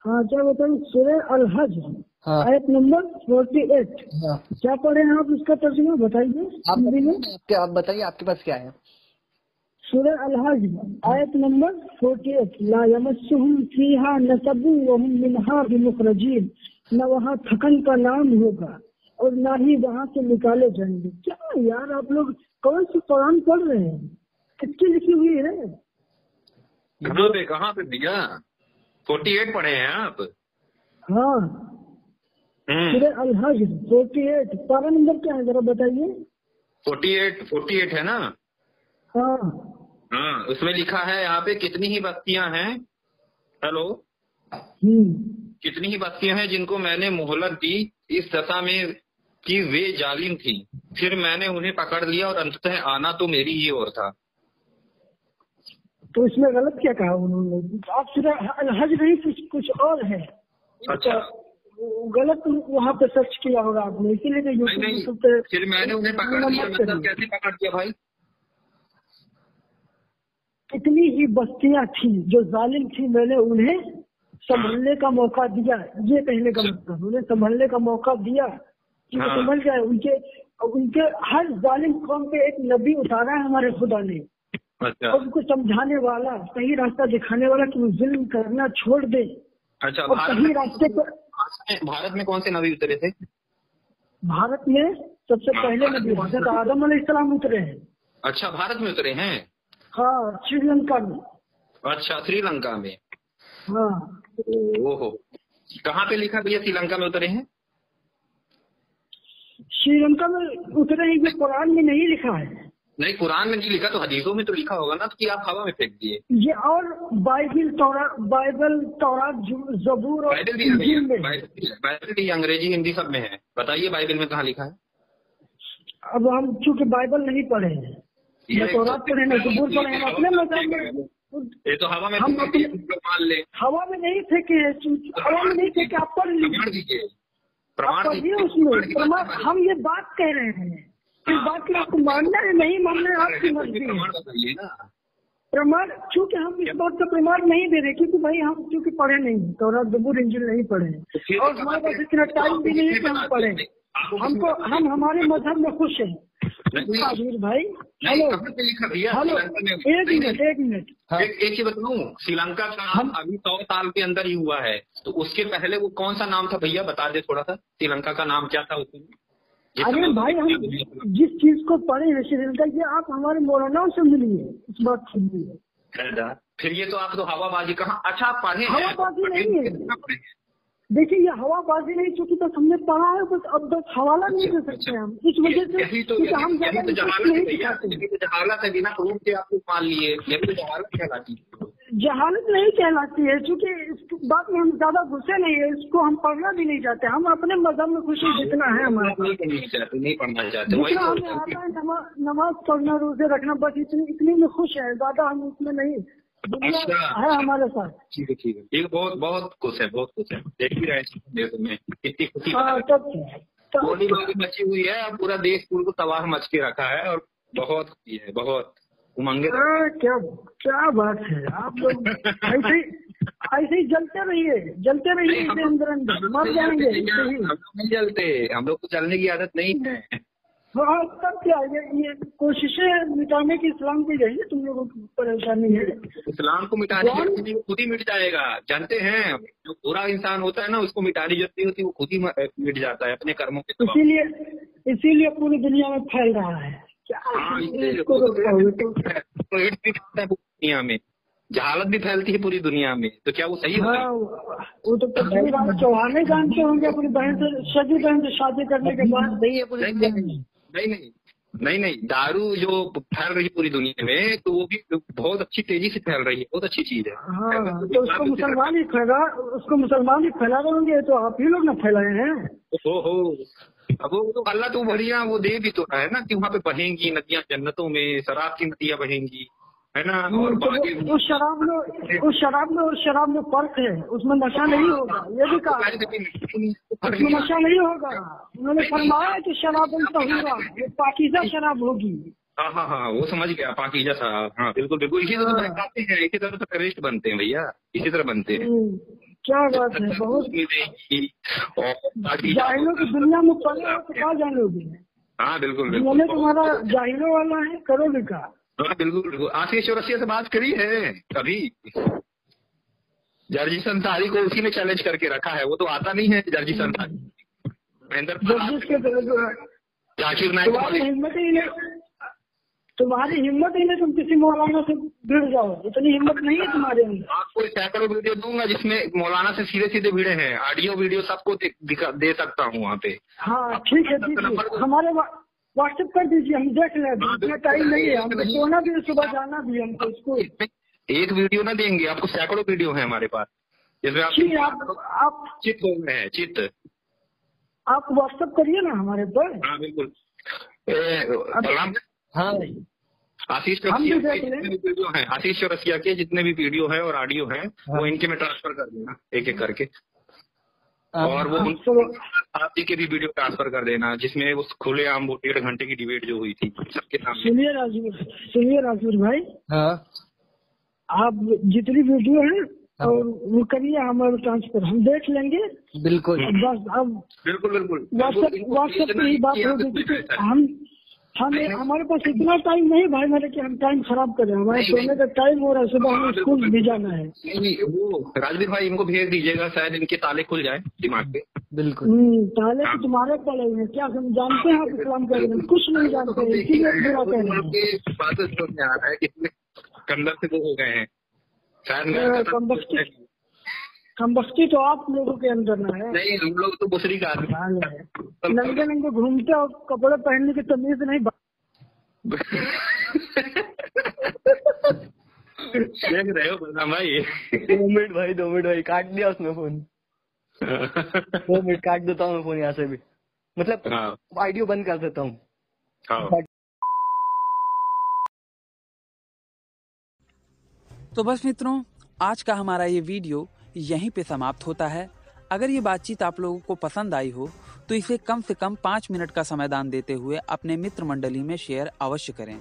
हाँ, क्या बताऊँ? सूरह अल हज हाँ। आयत नंबर 48। हाँ। क्या पढ़े हैं आप? इसका तर्जुमा बताइए हिंदी में। आप बताइए, आपके पास क्या है? सूरह अल हज आयत नंबर 48। ला यमस्सुहुम फीहा नसबुन व हुम मिनहा बिमुखरजीन। न वहाँ थकन का नाम होगा और ना ही वहाँ से निकाले जाएंगे। क्या यार, आप लोग कौन सी कुरान पढ़ रहे हैं? किसकी लिखी हुई है? कहाँ पे भैया? 48 पढ़े हैं आप? हाँ, सूरह अल हज 48 पारा नंबर क्या है जरा बताइए। 48 है ना? हाँ हाँ, उसमें लिखा है यहाँ पे कितनी ही बस्तियां हैं। हेलो, कितनी ही बस्तियां हैं जिनको मैंने मोहलत दी इस दशा में कि वे जालिम थी, फिर मैंने उन्हें पकड़ लिया और अंततः आना तो मेरी ही ओर था। तो इसमें गलत क्या कहा उन्होंने? आप सूरह अल हज नहीं, कुछ और है। अच्छा, गलत वहाँ पे सर्च किया होगा आपने, इसीलिए तो यूट्यूब पे। फिर मैंने उन्हें पकड़ लिया, मतलब कैसे पकड़ लिया भाई? कितनी ही बस्तियां थी जो जालिम थी, मैंने उन्हें संभलने का मौका दिया। ये कहने का मतलब, उन्हें संभलने का मौका दिया कि वो संभल जाए। उनके हर जालिम कौम पे एक नबी उतारा है हमारे खुदा ने। अच्छा। और उनको समझाने वाला, सही रास्ता दिखाने वाला कि वो जुल्म करना छोड़ दे। अच्छा, और सही रास्ते पर। भारत में कौन से नबी उतरे थे? भारत में सबसे पहले नबी हज़रत आदम अलैहिस्सलाम उतरे हैं। अच्छा, भारत में उतरे हैं? हाँ, श्रीलंका में। अच्छा, श्रीलंका में। हाँ। ओहो, कहाँ पे लिखा भैया श्रीलंका में उतरे हैं? श्रीलंका में उतरे हैं, ये कुरान में नहीं लिखा है। नहीं, कुरान में नहीं लिखा तो हदीसों में तो लिखा होगा ना, तो कि आप हवा में फेंक दिए। ये और बाइबल तौरात जबूर और इंजील में। बाइबल भी अंग्रेजी हिंदी सब में है। बताइए बाइबल में कहाँ लिखा है? अब हम चूंकि बाइबल नहीं पढ़े हैं, तौरात पढ़े ना जबूर पढ़े, हम अपने मजाक में। ये तो हवा में हम अपने मान ले। हवा में नहीं फेंके, हवा में नहीं फेंके। आप पढ़ लीजिए, आप पढ़िए उसमें प्रमाण। हम ये बात कह रहे हैं, इस बात की आपको मानना है नहीं मानना है आपकी मर्जी है। प्रमाण, चूंकि हम इस बात का प्रमाण नहीं दे रहे, क्योंकि भाई हम चूंकि पढ़े नहीं, तौरात जबूर इंजील नहीं पढ़े, और हमारे पास इतना टाइम भी नहीं है कि हम पढ़े। हम हमारे मजहब में खुश हैं। आजमीर भाई नहीं, हेलो कहाँ पे लिखा भैया? हेलो श्रीलंका में एक मिनट हाँ। एक ही बताऊं, श्रीलंका का नाम अभी 100 साल के अंदर ही हुआ है, तो उसके पहले वो कौन सा नाम था भैया, बता दे थोड़ा सा, श्रीलंका का नाम क्या था उसमें? ये अरे सब भाई हम जिस चीज को पढ़े हैं श्रीलंका की, आप हमारे मौलाना से मिलिए, इस बात सुनिए। फिर ये तो आप तो हवाबाजी कहाँ, अच्छा आप पढ़े हैं? हवाबाजी नहीं है। कितना पढ़े हैं? देखिए ये हवाबाजी नहीं, चूंकि बस हमने पढ़ा है, बस अब बस हवाला नहीं दे सकते हम, इस वजह से यही तो क्योंकि हम ज्यादा जहालत इंटरेस्ट है नहीं भैया, दिखाते। यही तो जहालत है, बिना प्रूफ के आपको मान लिए, यही तो जहालत कहलाती है। जहालत नहीं कहलाती है, क्योंकि इस बात में हम ज्यादा घुसे नहीं है, इसको हम पढ़ना भी नहीं चाहते, हम अपने मजहब में खुशी जितना है हमारे नहीं पढ़ना चाहते, वही जितना हमें आता है, नमाज पढ़ना, रोजे रखना, बस इतनी में खुश है, ज्यादा हम उसमें नहीं, दुनिया है हमारे साथ। ठीक है ये बहुत बहुत खुश है, बहुत खुश है, देख ही रहे हैं कितनी खुशी गोली मची हुई है, अब पूरा देश को तबाह मच के रखा है, और बहुत खुशी है, बहुत उमंगे। क्या बात है, आप लोग ऐसे ही जलते रहिए इसे अंदर मर जाएंगे। हम लोग नहीं जलते, हम लोग को जलने की आदत नहीं है। हाँ तब क्या, ये कोशिशें मिटाने की इस्लाम की यही तुम लोगों की परेशानी है। इस्लाम को मिटाने की जरूरत खुद ही मिट जाएगा, जानते हैं, जो बुरा इंसान होता है ना, उसको मिटाने की जरूरत होती है, वो खुद ही मिट जाता है अपने कर्मों के। इसीलिए पूरी दुनिया में फैल रहा है। दुनिया में जहालत भी फैलती है पूरी दुनिया में, तो क्या वो सही है? वो तो पृथ्वीराज चौहान नहीं जानते होंगे, अपनी बहन से सगी बहन से शादी करने के बाद। नहीं, दारू जो फैल रही है पूरी दुनिया में, तो वो भी बहुत अच्छी तेजी से फैल रही है, बहुत अच्छी चीज है। हाँ तो उसको मुसलमान ही फैला रहे होंगे, तो आप ही लोग ना फैलाए हैं। हो अब वो तो अल्लाह तो बढ़िया वो दे भी तो रहा है ना, कि वहाँ पे बहेंगी नदियाँ जन्नतों में, शराब की नदियाँ बहेंगी, है ना। और उस शराब में फर्क है, उसमें नशा नहीं होगा, ये भी कहा, उसमें नशा नहीं होगा। उन्होंने फरमाया कि शराब तहूरा, ये पाकीज़ा शराब होगी। हाँ वो समझ गया, पाकीज़ा शराब, हाँ बिल्कुल इसी तरह बहकाते हैं, इसी तरह से टेररिस्ट बनते हैं भैया, इसी तरह बनते हैं। क्या बात है, बहुत जाहिलों की दुनिया में पड़े हो तो क्या जानोगे। हाँ बिल्कुल मैंने तुम्हारा जाहिलों वाला है, करोगे का। हाँ बिल्कुल, आशीष चौरसिया से बात करी है कभी? जर्जी संसारी को उसी ने चैलेंज करके रखा है, वो तो आता नहीं है जर्जी संसारी, जाकिर नाइक। तुम्हारी हिम्मत ही नहीं, तुम किसी मौलाना से भिड़ जाओ, इतनी हिम्मत नहीं है तुम्हारे अंदर। आपको सैकड़ों वीडियो दूंगा जिसमें मौलाना से सीधे भिड़े हैं, ऑडियो वीडियो सबको दे सकता हूँ वहाँ पे। हाँ ठीक है, हमारे व्हाट्सएप कर दीजिए, हम देख लें, इतना टाइम नहीं है, हमको सोना भी, सुबह जाना भी, हमको स्कूल। एक वीडियो ना देंगे आपको, सैकड़ों वीडियो है हमारे पास, जिसमें आप चित हो गए हैं, चित। आप व्हाट्सएप करिए ना हमारे पर। हाँ बिल्कुल। हाँ आशीष चौरसिया के जितने भी वीडियो हैं, आशीष चौरसिया के जितने भी वीडियो है और ऑडियो है, वो इनके में ट्रांसफर कर देना एक एक करके, और वो आप जी के भी वीडियो ट्रांसफर कर देना, जिसमें उस खुलेआम वो 1.5 घंटे की डिबेट जो हुई थी सबके सामने। सुनिए राजवीर भाई, हाँ आप जितनी वीडियो है और वो करिए हमारे ट्रांसफर, हम देख लेंगे। बिल्कुल बस अब बिल्कुल व्हाट्सएप पे ही बात होगी। हमारे पास इतना टाइम नहीं भाई मेरे कि हम टाइम खराब करें, हमारे सोने का टाइम हो रहा है, सुबह हमें स्कूल भी जाना है। नहीं वो राजवीर भाई इनको भेज दीजिएगा, शायद इनके ताले खुल जाए दिमाग पे। बिल्कुल ताले तो तुम्हारे पड़े हुए, क्या हम जानते हैं आप इस्लाम के बारे में? कुछ नहीं जानते, इसीलिए बुरा कह रहे हैं। बात समझ में आ रहा है कितने कंदर से वो हो गए हैं, शायद कमबख्ती तो आप लोगों के अंदर ना है। नहीं, हम लोग तो दूसरी का नंगे घूमते और कपड़े पहनने की तमीज नहीं। देख रहे हो बलराम भाई? 2 मिनट भाई काट दिया उसने फोन। 2 मिनट काट देता हूँ मैं फोन यहाँ से भी, मतलब ऑडियो बंद कर देता हूँ। तो बस मित्रों, आज का हमारा ये वीडियो यहीं पे समाप्त होता है। अगर ये बातचीत आप लोगों को पसंद आई हो तो इसे कम से कम 5 मिनट का समाधान देते हुए अपने मित्र मंडली में शेयर अवश्य करें।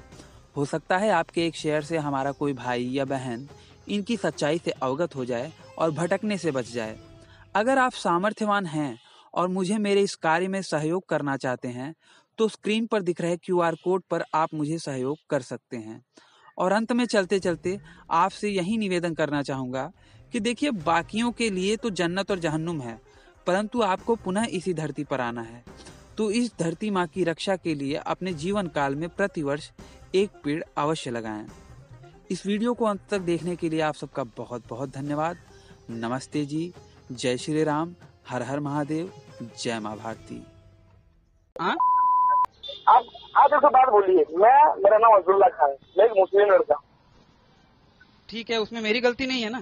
हो सकता है आपके एक शेयर से हमारा कोई भाई या बहन इनकी सच्चाई से अवगत हो जाए और भटकने से बच जाए। अगर आप सामर्थ्यवान हैं और मुझे मेरे इस कार्य में सहयोग करना चाहते हैं तो स्क्रीन पर दिख रहे QR कोड पर आप मुझे सहयोग कर सकते हैं। और अंत में चलते चलते आपसे यही निवेदन करना चाहूँगा कि देखिए, बाकियों के लिए तो जन्नत और जहन्नुम है, परंतु आपको पुनः इसी धरती पर आना है। तो इस धरती माँ की रक्षा के लिए अपने जीवन काल में प्रतिवर्ष एक पेड़ अवश्य लगाएं। इस वीडियो को अंत तक देखने के लिए आप सबका बहुत बहुत धन्यवाद। नमस्ते जी, जय श्री राम, हर हर महादेव, जय माँ भारती। आप ऐसे बात बोलिए। मेरा नाम अब्दुल्ला खान है, मैं एक मुस्लिम लड़का। ठीक है, उसमें मेरी गलती नहीं है ना?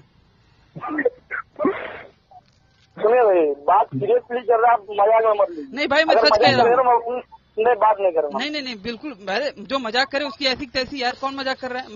सुनिए भाई, बात सीरियसली कर रहा, आप मजाक में मत लीजिए। नहीं भाई, मैं सच कह रहा हूँ। मैं बात नहीं करूँगा। नहीं, बिल्कुल, जो मजाक करे उसकी ऐसी तैसी, यार कौन मजाक कर रहा है।